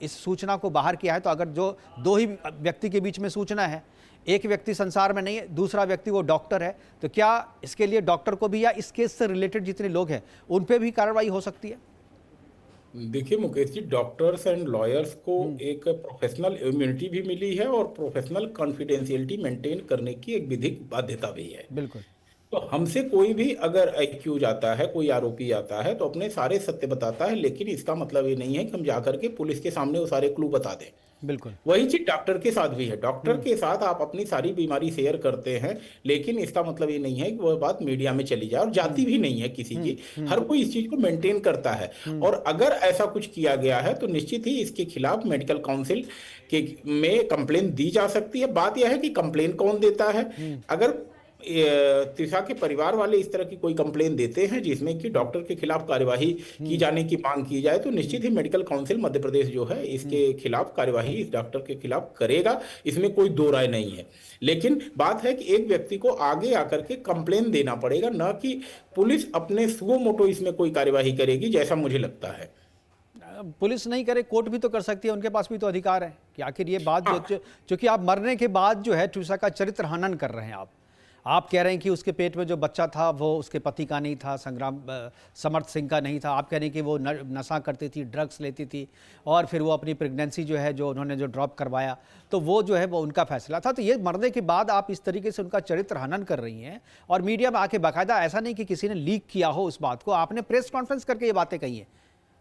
इस सूचना को बाहर किया है, तो अगर जो दो ही व्यक्ति के बीच में सूचना है, एक व्यक्ति संसार में नहीं है, दूसरा व्यक्ति वो डॉक्टर है, तो क्या इसके लिए डॉक्टर को भी या इस केस से रिलेटेड जितने लोग हैं उन पे भी कार्रवाई हो सकती है? देखिए Mukesh ji, doctors and lawyers को एक प्रोफेशनल इम्यूनिटी भी मिली है और प्रोफेशनल कॉन्फिडेंशियलिटी मेंटेन करने की एक विधिक बाध्यता भी है। बिल्कुल। तो हमसे कोई भी अगर एक्यूज आता है, कोई आरोपी आता है, तो अपने सारे सत्य बताता है, लेकिन इसका मतलब ये नहीं है कि हम जाकर के पुलिस के सामने वो सारे क्लू बता दें। बिल्कुल। वही चीज डॉक्टर के साथ भी है। डॉक्टर के साथ आप अपनी सारी बीमारी शेयर करते हैं, लेकिन इसका मतलब ये नहीं है कि वह बात मीडिया में चली जाए, और जाती भी नहीं है किसी की। हर कोई इस चीज को मेंटेन करता है, और अगर ऐसा कुछ किया गया है तो निश्चित ही इसके खिलाफ मेडिकल काउंसिल के में कंप्लेन दी जा सकती है। बात यह है कि कंप्लेन कौन देता है। अगर त्रिशा के परिवार वाले इस तरह की कोई कंप्लेन देते हैं जिसमें कि डॉक्टर के खिलाफ कार्यवाही की जाने की मांग की जाए, तो निश्चित ही मेडिकल काउंसिल मध्य प्रदेश जो है इसके खिलाफ कार्यवाही इस डॉक्टर के खिलाफ करेगा, इसमें कोई दो राय नहीं है। लेकिन बात है कि एक व्यक्ति को आगे आकर के कंप्लेन देना पड़ेगा, न कि पुलिस अपने सुओ मोटो इसमें कोई कार्यवाही करेगी, जैसा मुझे लगता है। पुलिस नहीं करे, कोर्ट भी तो कर सकती है, उनके पास भी तो अधिकार है कि आखिर ये बात जो कि आप मरने के बाद जो है ट्यूसा का चरित्र हनन कर रहे हैं। आप कह रहे हैं कि उसके पेट में जो बच्चा था वो उसके पति का नहीं था, समर्थ सिंह का नहीं था। आप कह रहे हैं कि वो नशा करती थी, ड्रग्स लेती थी, और फिर वो अपनी प्रेगनेंसी जो है जो उन्होंने जो ड्रॉप करवाया, तो वो जो है वो उनका फैसला था। तो ये मरने के बाद आप इस तरीके से उनका चरित्र हनन कर रही हैं, और मीडिया में आके बाकायदा, ऐसा नहीं कि किसी ने लीक किया हो उस बात को, आपने प्रेस कॉन्फ्रेंस करके ये बातें कही हैं,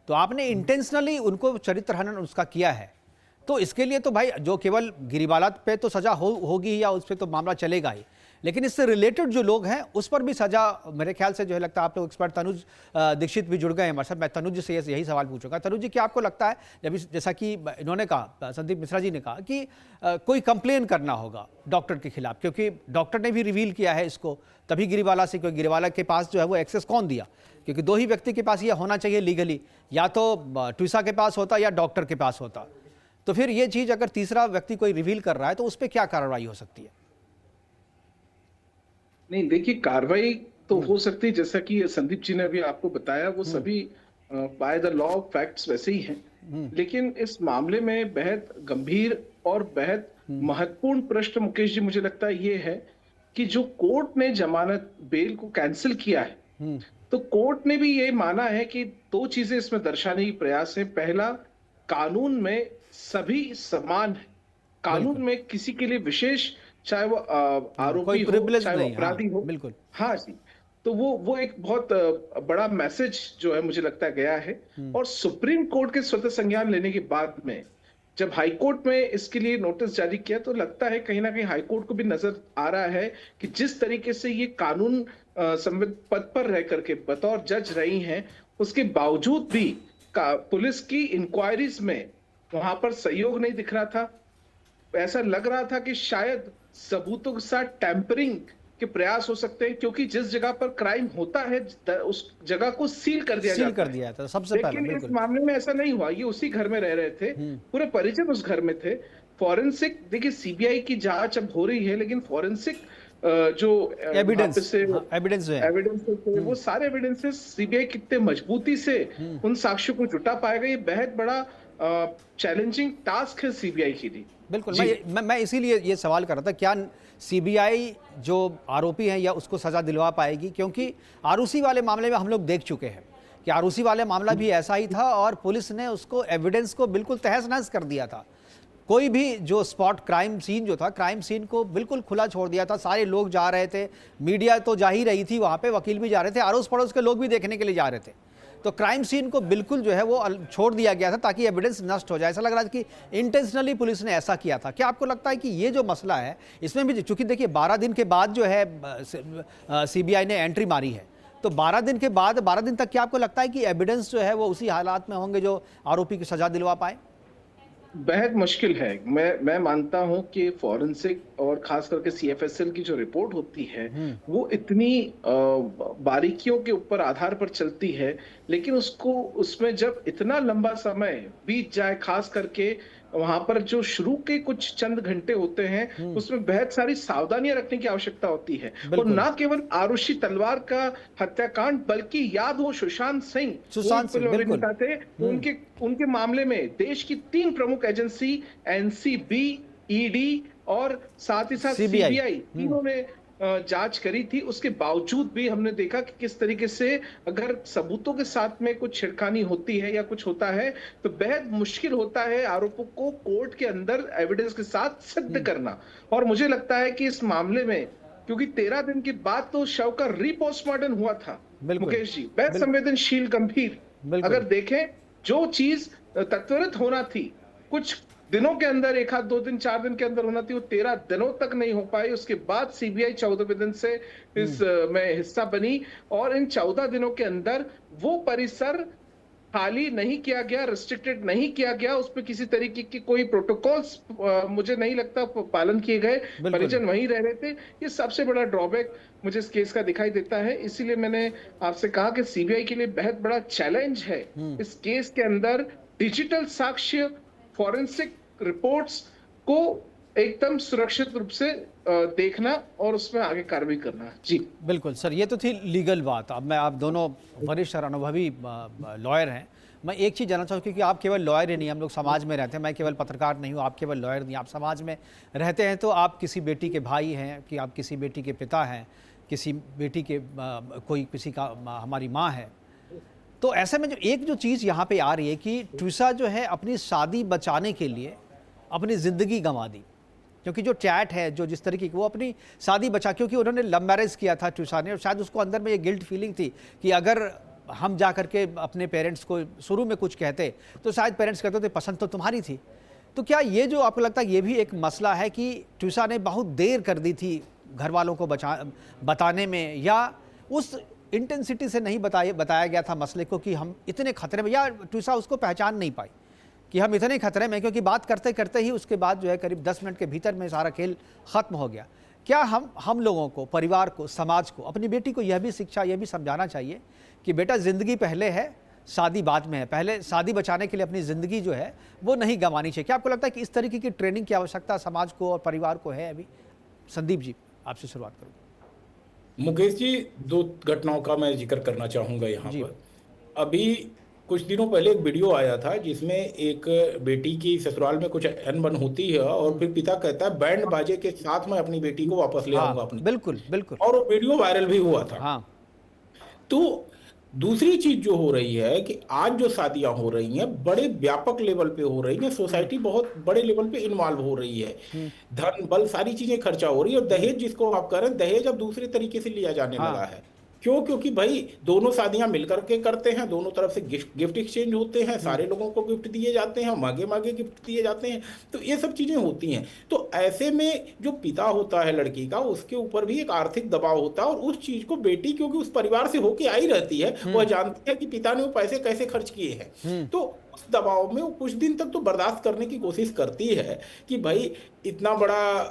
तो आपने इंटेंशनली उनको चरित्र हनन उसका किया है। तो इसके लिए तो भाई जो केवल गिरिवाला पे तो सजा होगी या उस पर तो मामला चलेगा ही, लेकिन इससे रिलेटेड जो लोग हैं उस पर भी सजा मेरे ख्याल से जो है लगता है, आप लोग एक्सपर्ट तनुज दीक्षित भी जुड़ गए हैं हमारे साथ। मैं तनुज जी से यही सवाल पूछूंगा। तनुज जी, क्या आपको लगता है, जैसा कि इन्होंने कहा, संदीप मिश्रा जी ने कहा कि कोई कंप्लेन करना होगा डॉक्टर के खिलाफ, क्योंकि डॉक्टर ने भी रिवील किया है इसको, तभी गिरीवाला से, क्योंकि गिरीवाला के पास जो है वो एक्सेस कौन दिया, क्योंकि दो ही व्यक्ति के पास ये होना चाहिए लीगली, या तो ट्विसा के पास होता या डॉक्टर के पास होता। तो फिर ये चीज़ अगर तीसरा व्यक्ति कोई रिवील कर रहा है तो उस पर क्या कार्रवाई हो सकती है? नहीं, देखिए, कार्रवाई तो हो सकती है, जैसा कि संदीप जी ने अभी आपको बताया, वो सभी by the law of facts वैसे ही हैं। लेकिन इस मामले में बेहद गंभीर और बेहद महत्वपूर्ण प्रश्न, मुकेश जी, मुझे लगता है ये है कि जो कोर्ट ने जमानत बेल को कैंसिल किया है, तो कोर्ट ने भी ये माना है कि दो चीजें इसमें दर्शाने की प्रयास है। पहला, कानून में सभी समान है, कानून में किसी के लिए विशेष, चाहे वो आरोपी हो चाहे वो अपराधी हो। बिल्कुल, हाँ जी, तो वो एक बहुत बड़ा मैसेज जो है मुझे लगता है गया है। और सुप्रीम कोर्ट के स्वतः संज्ञान लेने के बाद में जब हाई कोर्ट में इसके लिए नोटिस जारी किया, तो लगता है कहीं ना कहीं हाई कोर्ट को भी नजर आ रहा है कि जिस तरीके से ये कानून संविधान पद पर रह करके बतौर जज रही हैं, उसके बावजूद भी पुलिस की इंक्वायरीज में वहां पर सहयोग नहीं दिख रहा था। ऐसा लग रहा था कि शायद सबूतों के साथ टैंपरिंग के प्रयास हो सकते हैं, क्योंकि जिस जगह पर क्राइम होता है उस जगह को सील कर दिया था सबसे पहले। लेकिन इस मामले में ऐसा नहीं हुआ, ये उसी घर में रह रहे थे, पूरे परिजन उस घर में थे। फॉरेंसिक, देखिए, सीबीआई की जांच अब हो रही है, लेकिन फॉरेंसिक जो एविडेंस है, वो सारे एविडेंसेस सीबीआई कितने मजबूती से उन साक्ष्यों को जुटा पाएगा, ये बेहद बड़ा चैलेंजिंग टास्क है सीबीआई के लिए। बिल्कुल, मैं इसीलिए ये सवाल कर रहा था, क्या सीबीआई जो आरोपी हैं या उसको सजा दिलवा पाएगी? क्योंकि आरूसी वाले मामले में हम लोग देख चुके हैं कि आरूसी वाले मामला भी ऐसा ही था और पुलिस ने उसको एविडेंस को बिल्कुल तहस नहस कर दिया था। कोई भी जो स्पॉट क्राइम सीन जो था, क्राइम सीन को बिल्कुल खुला छोड़ दिया था। सारे लोग जा रहे थे, मीडिया तो जा ही रही थी वहाँ पे, वकील भी जा रहे थे, अड़ोस पड़ोस के लोग भी देखने के लिए जा रहे थे। तो क्राइम सीन को बिल्कुल जो है वो छोड़ दिया गया था ताकि एविडेंस नष्ट हो जाए। ऐसा लग रहा है कि इंटेंशनली पुलिस ने ऐसा किया था। क्या आपको लगता है कि ये जो मसला है इसमें भी, चूंकि देखिए 12 दिन के बाद जो है सीबीआई ने एंट्री मारी है, तो 12 दिन के बाद 12 दिन तक क्या आपको लगता है कि एविडेंस जो है वो उसी हालात में होंगे जो आरोपी की सजा दिलवा पाए? बेहद मुश्किल है। मैं मानता हूं कि फॉरेंसिक और खास करके सीएफएसएल की जो रिपोर्ट होती है वो इतनी बारीकियों के ऊपर आधार पर चलती है, लेकिन उसमें जब इतना लंबा समय बीत जाए, खास करके वहां पर जो शुरू के कुछ चंद घंटे होते हैं, उसमें बेहद सारी सावधानियां रखने की आवश्यकता होती है। और ना केवल आरुषि तलवार का हत्याकांड, बल्कि याद हो सुशांत सिंह थे, उनके मामले में देश की 3 प्रमुख एजेंसी एनसीबी, ईडी और साथ ही साथ सीबीआई, तीनों ने जांच करी थी। उसके बावजूद भी हमने देखा कि किस तरीके से अगर सबूतों के साथ में कुछ छिड़खानी होती है या कुछ होता है, तो बेहद मुश्किल होता है आरोपों को कोर्ट के अंदर एविडेंस के साथ सिद्ध करना। और मुझे लगता है कि इस मामले में, क्योंकि 13 दिन के बाद तो शव का रीपोस्टमार्टम हुआ था मुकेश जी, बेहद संवेदनशील, गंभीर, अगर देखें जो चीज त्वरित होना थी, कुछ दिनों के अंदर, 1 आध 2 दिन 4 दिन के अंदर होना थी, वो 13 दिनों तक नहीं हो पाई। उसके बाद सीबीआई 14वें दिन से इस में हिस्सा बनी और इन 14 दिनों के अंदर वो परिसर खाली नहीं किया गया, रिस्ट्रिक्टेड नहीं किया गया, उस पर किसी तरीके की कोई प्रोटोकॉल्स मुझे नहीं लगता पालन किए गए, परिजन वहीं रह रहे थे। ये सबसे बड़ा ड्रॉबैक मुझे इस केस का दिखाई देता है। इसीलिए मैंने आपसे कहा कि सीबीआई के लिए बेहद बड़ा चैलेंज है इस केस के अंदर डिजिटल साक्ष्य, फॉरेंसिक रिपोर्ट्स को एकदम सुरक्षित रूप से देखना और उसमें आगे कार्रवाई करना। जी बिल्कुल सर, ये तो थी लीगल बात। अब मैं, आप दोनों वरिष्ठ और अनुभवी लॉयर हैं, मैं एक चीज़ जानना चाहूँ, क्योंकि आप केवल लॉयर ही नहीं, हम लोग समाज में रहते हैं, मैं केवल पत्रकार नहीं हूँ, आप केवल लॉयर नहीं, आप समाज में रहते हैं, तो आप किसी बेटी के भाई हैं, कि आप किसी बेटी के पिता हैं, किसी बेटी के कोई किसी का हमारी माँ है। तो ऐसे में जो चीज़ यहाँ पे आ रही है कि ट्विसा जो है अपनी शादी बचाने के लिए अपनी ज़िंदगी गंवा दी, क्योंकि जो चैट है, जो जिस तरीके की, वो अपनी शादी बचा, क्योंकि उन्होंने लव मैरिज किया था ट्विसा ने, और शायद उसको अंदर में ये गिल्ट फीलिंग थी कि अगर हम जा करके अपने पेरेंट्स को शुरू में कुछ कहते तो शायद पेरेंट्स कहते थे पसंद तो तुम्हारी थी। तो क्या ये जो आपको लगता है ये भी एक मसला है कि ट्विसा ने बहुत देर कर दी थी घर वालों को बताने में, या उस इंटेंसिटी से नहीं बताया गया था मसले को कि हम इतने खतरे में, या ट्विसा उसको पहचान नहीं पाई कि हम इतने खतरे में, क्योंकि बात करते करते ही उसके बाद जो है करीब 10 मिनट के भीतर में सारा खेल खत्म हो गया। क्या हम लोगों को, परिवार को, समाज को, अपनी बेटी को यह भी शिक्षा, यह भी समझाना चाहिए कि बेटा ज़िंदगी पहले है, शादी बाद में है, पहले शादी बचाने के लिए अपनी ज़िंदगी जो है वो नहीं गंवानी चाहिए? क्या आपको लगता है कि इस तरीके की ट्रेनिंग की आवश्यकता समाज को और परिवार को है अभी? संदीप जी, आपसे शुरुआत करूँ। मुकेश जी, 2 घटनाओं का मैं जिक्र करना चाहूंगा यहाँ पर। अभी कुछ दिनों पहले एक वीडियो आया था जिसमें एक बेटी की ससुराल में कुछ अनबन होती है और फिर पिता कहता है बैंड बाजे के साथ मैं अपनी बेटी को वापस ले आऊंगा अपनी। बिल्कुल बिल्कुल। और वो वीडियो वायरल भी हुआ था। हाँ। तो दूसरी चीज जो हो रही है कि आज जो शादियां हो रही हैं बड़े व्यापक लेवल पे हो रही हैं, सोसाइटी बहुत बड़े लेवल पे इन्वॉल्व हो रही है, धन बल सारी चीजें खर्चा हो रही है। और दहेज जिसको आप कह रहे हैं, दहेज अब दूसरे तरीके से लिया जाने लगा है। क्यों? क्योंकि भाई दोनों शादियां मिलकर के करते हैं, दोनों तरफ से गिफ्ट एक्सचेंज होते हैं, सारे लोगों को गिफ्ट दिए जाते हैं, मांगे मांगे गिफ्ट दिए जाते हैं, तो ये सब चीजें होती हैं। तो ऐसे में जो पिता होता है लड़की का, उसके ऊपर भी एक आर्थिक दबाव होता है और उस चीज को बेटी, क्योंकि उस परिवार से होके आई रहती है, वह जानती है कि पिता ने वो पैसे कैसे खर्च किए हैं। तो उस दबाव में वो कुछ दिन तक तो बर्दाश्त करने की कोशिश करती है कि भाई इतना बड़ा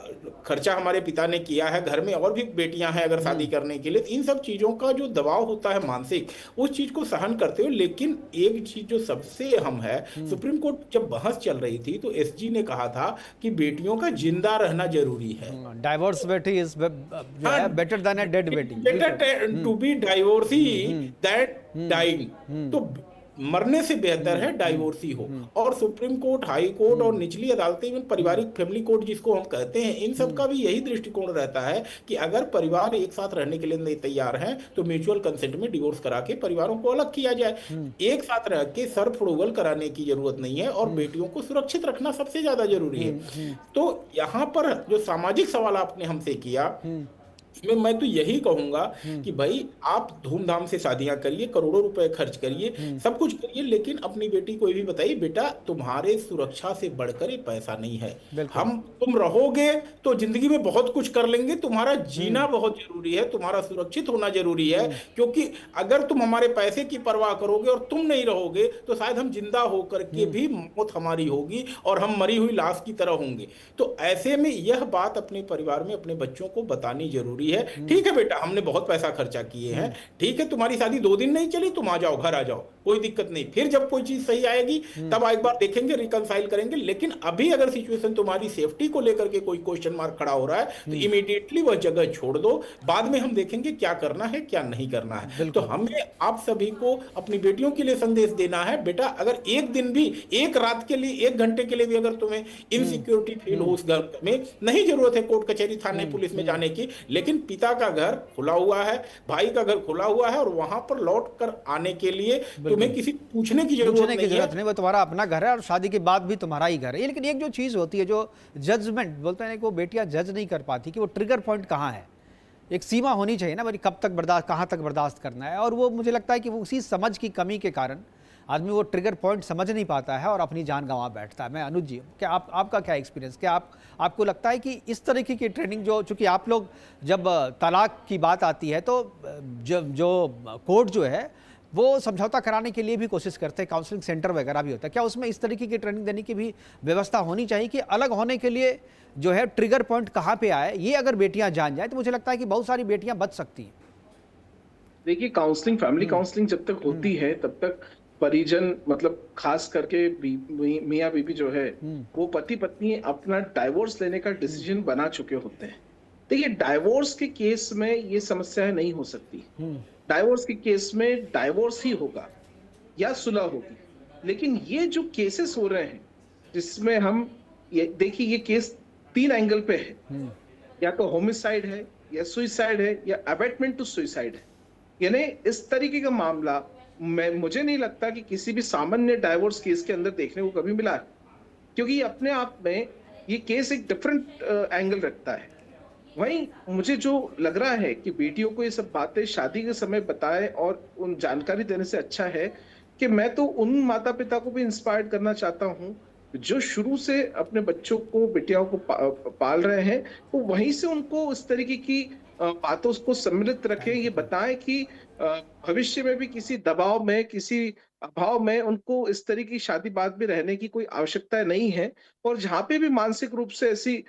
खर्चा हमारे पिता ने किया है, घर में और भी बेटियां हैं अगर शादी करने के लिए, तो इन सब चीजों का जो दबाव होता है मानसिक, उस चीज को सहन करते हुए। लेकिन एक चीज जो सबसे अहम है, सुप्रीम कोर्ट जब बहस चल रही थी तो एसजी ने कहा था कि बेटियों का जिंदा रहना जरूरी है। Divorce beti is better than a dead beti, better to be divorcee that dying. तो मरने से बेहतर है डाइवोर्सी हो। और सुप्रीम कोर्ट, हाई कोर्ट और निचली अदालतें, इवन पारिवारिक फैमिली कोर्ट जिसको हम कहते हैं, इन सब का भी यही दृष्टिकोण रहता है कि अगर परिवार एक साथ रहने के लिए नहीं तैयार है तो म्यूचुअल कंसेंट में डिवोर्स करा के परिवारों को अलग किया जाए। एक साथ रह के सर फुड़गल कराने की जरूरत नहीं है और बेटियों को सुरक्षित रखना सबसे ज्यादा जरूरी है। तो यहाँ पर जो सामाजिक सवाल आपने हमसे किया, मैं तो यही कहूंगा कि भाई आप धूमधाम से शादियां करिए, करोड़ों रुपए खर्च करिए, सब कुछ करिए, लेकिन अपनी बेटी को ये भी बताइए, बेटा तुम्हारे सुरक्षा से बढ़कर ये पैसा नहीं है। तुम रहोगे तो जिंदगी में बहुत कुछ कर लेंगे, तुम्हारा जीना बहुत जरूरी है, तुम्हारा सुरक्षित होना जरूरी है। क्योंकि अगर तुम हमारे पैसे की परवाह करोगे और तुम नहीं रहोगे तो शायद हम जिंदा होकर के भी मौत हमारी होगी और हम मरी हुई लाश की तरह होंगे। तो ऐसे में यह बात अपने परिवार में अपने बच्चों को बतानी जरूरी है। ठीक है बेटा, हमने बहुत पैसा खर्चा किए हैं, ठीक है तुम्हारी शादी 2 दिन नहीं चली, तुम आ जाओ, घर आ जाओ, कोई दिक्कत नहीं, फिर जब कोई चीज सही आएगी तब एक बार देखेंगे, रिकंसाइल करेंगे। लेकिन अभी अगर सिचुएशन तुम्हारी सेफ्टी को लेकर के कोई क्वेश्चन मार्क खड़ा हो रहा है तो इमीडिएटली वह जगह छोड़ दो, बाद में हम देखेंगे क्या करना है क्या नहीं करना है। तो हमें आप सभी को अपनी बेटियों के लिए संदेश देना है, बेटा अगर एक दिन भी, एक रात के लिए, 1 घंटे के लिए भी अगर तुम्हें इनसिक्योरिटी फील हो उस घर में, नहीं जरूरत है कोर्ट कचहरी थाने पुलिस में जाने की, लेकिन पिता का घर खुला हुआ है, भाई का घर खुला हुआ है और वहां पर लौट कर आने के लिए तुम्हें किसी पूछने की जरूरत नहीं, वो तुम्हारा अपना घर है और शादी के बाद भी तुम्हारा ही घर है। लेकिन एक जो चीज होती है, जो जजमेंट बोलते हैं कि वो बेटियां जज नहीं कर पाती कि वो ट्रिगर पॉइंट कहाँ है, एक सीमा होनी चाहिए ना भाई, कब तक बर्दाश्त, कहाँ तक बर्दाश्त करना है। और वो मुझे लगता है कि वो उसी समझ की कमी के कारण आदमी वो ट्रिगर पॉइंट समझ नहीं पाता है और अपनी जान गंवा बैठता है। मैं अनुज जी, क्या आपका क्या एक्सपीरियंस, क्या आपको लगता है कि इस तरीके की ट्रेनिंग, जो चूंकि आप लोग जब तलाक की बात आती है तो जो कोर्ट जो है वो समझौता कराने के लिए भी कोशिश करते हैं, काउंसलिंग सेंटर वगैरह भी होता है, क्या उसमें इस तरीके की ट्रेनिंग देने की भी व्यवस्था होनी चाहिए कि अलग होने के लिए जो है ट्रिगर पॉइंट कहाँ पे आए, ये अगर बेटियां जान जाए तो मुझे लगता है कि बहुत सारी बेटियां बच सकती हैं। देखिए, काउंसलिंग, फैमिली काउंसलिंग जब तक होती है तब तक परिजन, मतलब खास करके मियाँ बीबी जो है, वो पति पत्नी अपना डाइवोर्स लेने का डिसीजन बना चुके होते हैं। देखिए, डाइवोर्स के केस में ये समस्या नहीं हो सकती। डाइवोर्स के केस में डाइवोर्स ही होगा या सुलह होगी। लेकिन ये जो केसेस हो रहे हैं जिसमें हम देखिए, ये केस 3 एंगल पे है, या तो होमिसाइड है, या सुइसाइड है, या अबैटमेंट टू सुइसाइड है। यानी इस तरीके का मामला मुझे नहीं लगता कि किसी भी सामान्य डाइवोर्स केस के अंदर देखने को कभी मिला है, क्योंकि अपने आप में ये केस एक डिफरेंट एंगल रखता है। वहीं मुझे जो लग रहा है कि बेटियों को ये सब बातें शादी के समय बताएं और उन जानकारी देने से अच्छा है कि मैं तो उन माता पिता को भी इंस्पायर करना चाहता हूं जो शुरू से अपने बच्चों को, बेटियों को पाल रहे हैं, वो वहीं से उनको इस तरीके की बातों को सम्मिलित रखें, ये बताएं कि भविष्य में भी किसी दबाव में, किसी अभाव में उनको इस तरह की शादी बाद में रहने की कोई आवश्यकता नहीं है। और जहाँ पे भी मानसिक रूप से ऐसी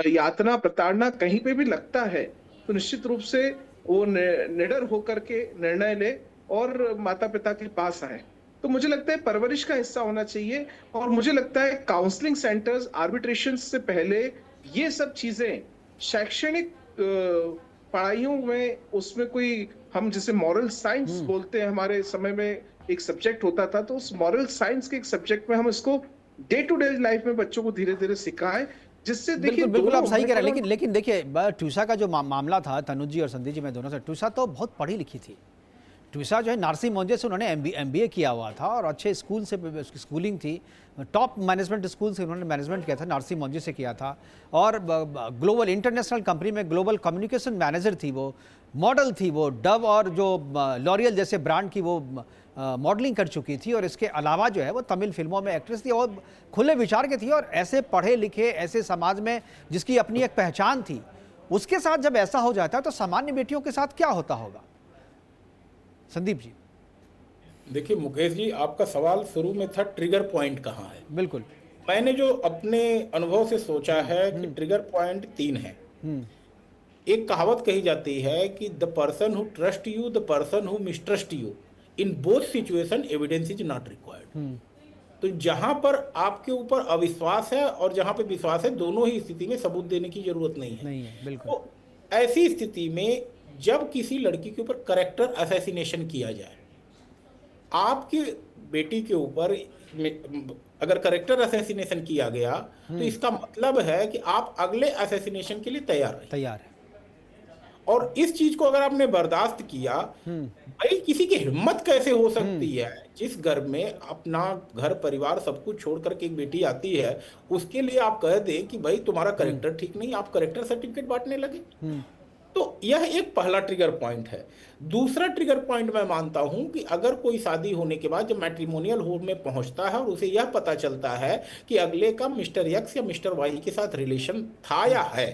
यातना, प्रताड़ना कहीं पे भी लगता है, तो निश्चित रूप से वो निडर होकर के निर्णय ले और माता-पिता के पास आए। तो मुझे लगता है परवरिश का हिस्सा होना चाहिए। और मुझे लगता है काउंसलिंग सेंटर्स, आर्बिट्रेशन से पहले ये सब चीजें शैक्षणिक पढ़ाइयों में, उसमें कोई, हम जिसे मॉरल साइंस बोलते हैं, हमारे समय में एक सब्जेक्ट होता था, तो उस मॉरल साइंस के एक सब्जेक्ट में हम इसको डे टू डे लाइफ में बच्चों को धीरे धीरे सिखाएं, जिससे देखिए बिल्कुल बिल्कुल आप सही कह रहे हैं, दोनों लेकिन देखिए ट्यूसा का जो मामला था, तनुज जी और संदीप जी, मैं दोनों से, ट्यूसा तो बहुत पढ़ी लिखी थी। ट्यूसा जो है नारसी मोंजे से उन्होंने एमबीए किया हुआ था और अच्छे स्कूल से उसकी स्कूलिंग थी, टॉप मैनेजमेंट स्कूल से उन्होंने मैनेजमेंट किया था, नारसी मोंजे से किया था। और ग्लोबल इंटरनेशनल कंपनी में ग्लोबल कम्युनिकेशन मैनेजर थी, वो मॉडल थी, वो डव और जो लॉरियल जैसे ब्रांड की वो मॉडलिंग कर चुकी थी। और इसके अलावा जो है वो तमिल फिल्मों में एक्ट्रेस थी और खुले विचार के थी। और ऐसे पढ़े लिखे, ऐसे समाज में जिसकी अपनी एक पहचान थी, उसके साथ जब ऐसा हो जाता है तो सामान्य बेटियों के साथ क्या होता होगा? संदीप जी। देखिए मुकेश जी, आपका सवाल शुरू में था ट्रिगर पॉइंट कहाँ है। बिल्कुल। मैंने जो अपने अनुभव से सोचा है कि ट्रिगर पॉइंट 3 है। एक कहावत कही जाती है कि the person who trust you, the person who mistrust you, in both situation evidence is not required. तो जहां पर आपके ऊपर अविश्वास है और जहां पे विश्वास है, दोनों ही स्थिति में सबूत देने की जरूरत नहीं है। नहीं है, बिल्कुल। तो ऐसी स्थिति में जब किसी लड़की के ऊपर कैरेक्टर असैसिनेशन किया जाए, आपकी बेटी के ऊपर अगर कैरेक्टर असैसिनेशन किया गया, तो इसका मतलब है कि आप अगले असैसिनेशन के लिए तैयार हैं। और इस चीज को अगर आपने बर्दाश्त किया, भाई किसी की हिम्मत कैसे हो सकती है, जिस घर में अपना घर परिवार सब कुछ छोड़ करके एक बेटी आती है, उसके लिए आप कह दें कि भाई तुम्हारा कैरेक्टर ठीक नहीं, आप कैरेक्टर सर्टिफिकेट बांटने लगे। तो यह एक पहला ट्रिगर पॉइंट है। दूसरा ट्रिगर पॉइंट मैं मानता हूं कि अगर कोई शादी होने के बाद जब मैट्रिमोनियल होम में पहुंचता है और उसे यह पता चलता है कि अगले का मिस्टर एक्स या मिस्टर वाई के साथ रिलेशन था या है,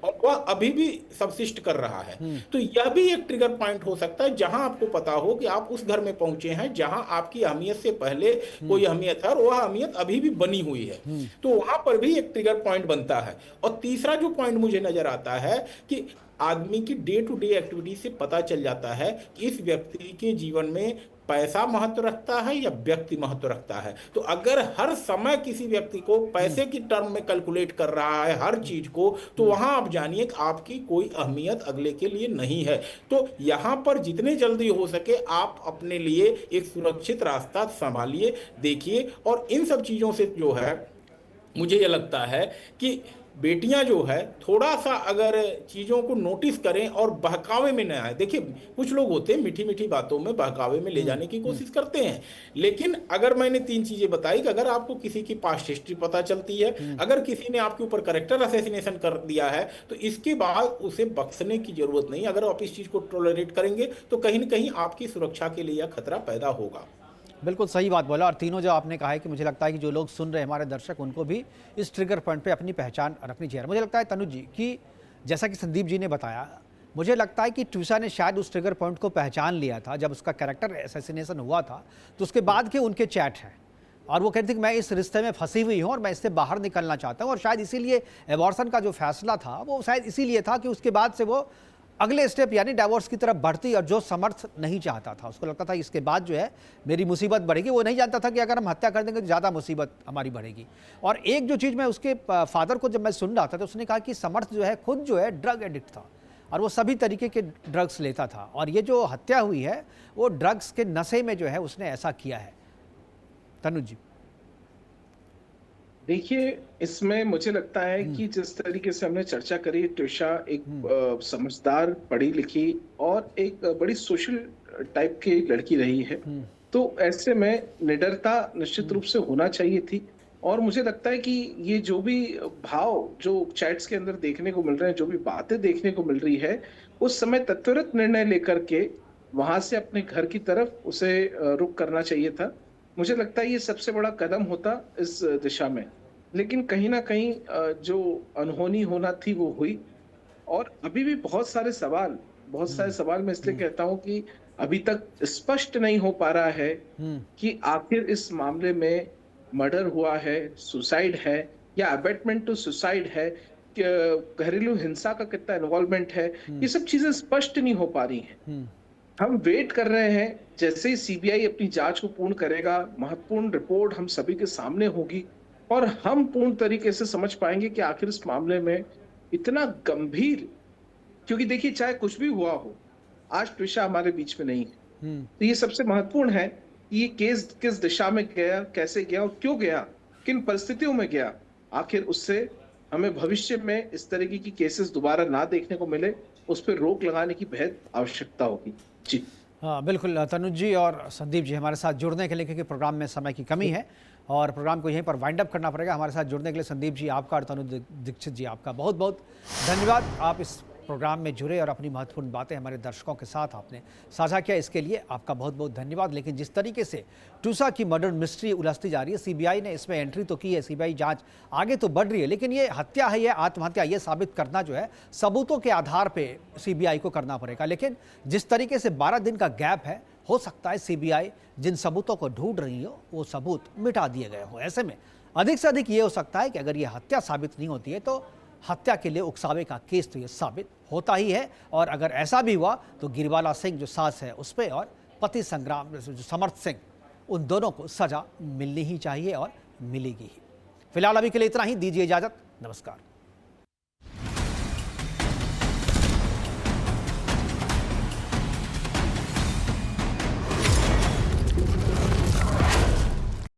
और वह अभी भी सबसिस्ट कर रहा है, तो यह भी एक ट्रिगर पॉइंट हो सकता है, जहां आपको पता हो कि आप उस घर में पहुंचे हैं जहां आपकी अहमियत से पहले कोई अहमियत है और वह अहमियत अभी भी बनी हुई है। तो वहां पर भी एक ट्रिगर पॉइंट बनता है। और तीसरा जो पॉइंट मुझे नजर आता है कि आदमी की डे टू डे एक्टिविटी से पता चल जाता है कि इस व्यक्ति के जीवन में पैसा महत्व रखता है या व्यक्ति महत्व रखता है। तो अगर हर समय किसी व्यक्ति को पैसे की टर्म में कैलकुलेट कर रहा है हर चीज को, तो वहां आप जानिए कि आपकी कोई अहमियत अगले के लिए नहीं है। तो यहां पर जितने जल्दी हो सके आप अपने लिए एक सुरक्षित रास्ता संभालिए, देखिए। और इन सब चीजों से जो है, मुझे यह लगता है कि बेटियां जो है थोड़ा सा अगर चीजों को नोटिस करें और बहकावे में न आए। देखिए कुछ लोग होते हैं मीठी मीठी बातों में बहकावे में ले जाने की कोशिश करते हैं, लेकिन अगर मैंने 3 चीजें बताई कि अगर आपको किसी की पास्ट हिस्ट्री पता चलती है, अगर किसी ने आपके ऊपर कैरेक्टर असैसिनेशन कर दिया है, तो इसके बाद उसे बख्शने की जरूरत नहीं। अगर आप इस चीज को टॉलरेट करेंगे तो कहीं ना कहीं आपकी सुरक्षा के लिए यह खतरा पैदा होगा। बिल्कुल सही बात बोला। और तीनों जो आपने कहा है कि मुझे लगता है कि जो लोग सुन रहे हैं, हमारे दर्शक, उनको भी इस ट्रिगर पॉइंट पे अपनी पहचान रखनी चाहिए। मुझे लगता है तनुज जी कि जैसा कि संदीप जी ने बताया, मुझे लगता है कि ट्यूसा ने शायद उस ट्रिगर पॉइंट को पहचान लिया था जब उसका कैरेक्टर असैसिनेशन हुआ था। तो उसके बाद के उनके चैट हैं और वो कहती थी कि मैं इस रिश्ते में फंसी हुई हूँ और मैं इससे बाहर निकलना चाहता हूँ। और शायद इसीलिए एबॉर्शन का जो फैसला था वो शायद इसीलिए था कि उसके बाद से वो अगले स्टेप यानी डाइवोर्स की तरफ बढ़ती, और जो समर्थ नहीं चाहता था, उसको लगता था इसके बाद जो है मेरी मुसीबत बढ़ेगी। वो नहीं जानता था कि अगर हम हत्या कर देंगे तो ज़्यादा मुसीबत हमारी बढ़ेगी। और एक जो चीज़ मैं उसके फादर को जब मैं सुन रहा था तो उसने कहा कि समर्थ जो है खुद जो है ड्रग एडिक्ट था और वो सभी तरीके के ड्रग्स लेता था, और ये जो हत्या हुई है वो ड्रग्स के नशे में जो है उसने ऐसा किया है। तनुज जी। देखिए, इसमें मुझे लगता है कि जिस तरीके से हमने चर्चा करी, ट्यूशा एक समझदार, पढ़ी लिखी और एक बड़ी सोशल टाइप की लड़की रही है। तो ऐसे में निडरता निश्चित रूप से होना चाहिए थी। और मुझे लगता है कि ये जो भी भाव जो चैट्स के अंदर देखने को मिल रहे हैं, जो भी बातें देखने को मिल रही है, उस समय तत्वरत निर्णय लेकर के वहां से अपने घर की तरफ उसे रुख करना चाहिए था। मुझे लगता है ये सबसे बड़ा कदम होता इस दिशा में। लेकिन कहीं न कहीं जो अनहोनी होना थी वो हुई और अभी भी बहुत सारे सवाल मैं इसलिए कहता हूँ कि अभी तक स्पष्ट नहीं हो पा रहा है कि आखिर इस मामले में मर्डर हुआ है, सुसाइड है या अबैटमेंट टू सुसाइड है, घरेलू हिंसा का कितना इन्वॉल्वमेंट है, ये सब चीजें स्पष्ट नहीं हो पा रही हैं। हम वेट कर रहे हैं, जैसे ही सीबीआई अपनी जांच को पूर्ण करेगा, महत्वपूर्ण रिपोर्ट हम सभी के सामने होगी और हम पूर्ण तरीके से समझ पाएंगे कि आखिर इस मामले में इतना गंभीर, क्योंकि देखिए चाहे कुछ भी हुआ हो, आज ट्विशा हमारे बीच में नहीं है। तो ये सबसे महत्वपूर्ण है कि ये केस किस दिशा में गया, कैसे गया और क्यों गया, किन परिस्थितियों में गया। आखिर उससे हमें भविष्य में इस तरीके की केसेस दोबारा ना देखने को मिले, उस पर रोक लगाने की बेहद आवश्यकता होगी। जी हाँ, बिल्कुल तनुज जी और संदीप जी हमारे साथ जुड़ने के लिए, क्योंकि प्रोग्राम में समय की कमी है और प्रोग्राम को यहीं पर वाइंड अप करना पड़ेगा। हमारे साथ जुड़ने के लिए संदीप जी आपका और तनुज दीक्षित जी आपका बहुत बहुत धन्यवाद। आप इस प्रोग्राम में जुड़े और अपनी महत्वपूर्ण बातें हमारे दर्शकों के साथ आपने साझा किया, इसके लिए आपका बहुत बहुत धन्यवाद। लेकिन जिस तरीके से टूसा की मर्डर मिस्ट्री उलझती जा रही है, सीबीआई ने इसमें एंट्री तो की है, सीबीआई जांच आगे तो बढ़ रही है, लेकिन ये हत्या है, ये आत्महत्या, ये साबित करना जो है सबूतों के आधार पर सीबीआई को करना पड़ेगा। लेकिन जिस तरीके से 12 दिन का गैप है, हो सकता है सीबीआई जिन सबूतों को ढूंढ रही हो वो सबूत मिटा दिए गए हो। ऐसे में अधिक से अधिक ये हो सकता है कि अगर ये हत्या साबित नहीं होती है तो हत्या के लिए उकसावे का केस तो ये साबित होता ही है। और अगर ऐसा भी हुआ तो गिरवाला सिंह जो सास है उस पर और पति संग्राम जो समर्थ सिंह, उन दोनों को सजा मिलनी ही चाहिए और मिलेगी ही। फिलहाल अभी के लिए इतना ही, दीजिए इजाजत, नमस्कार।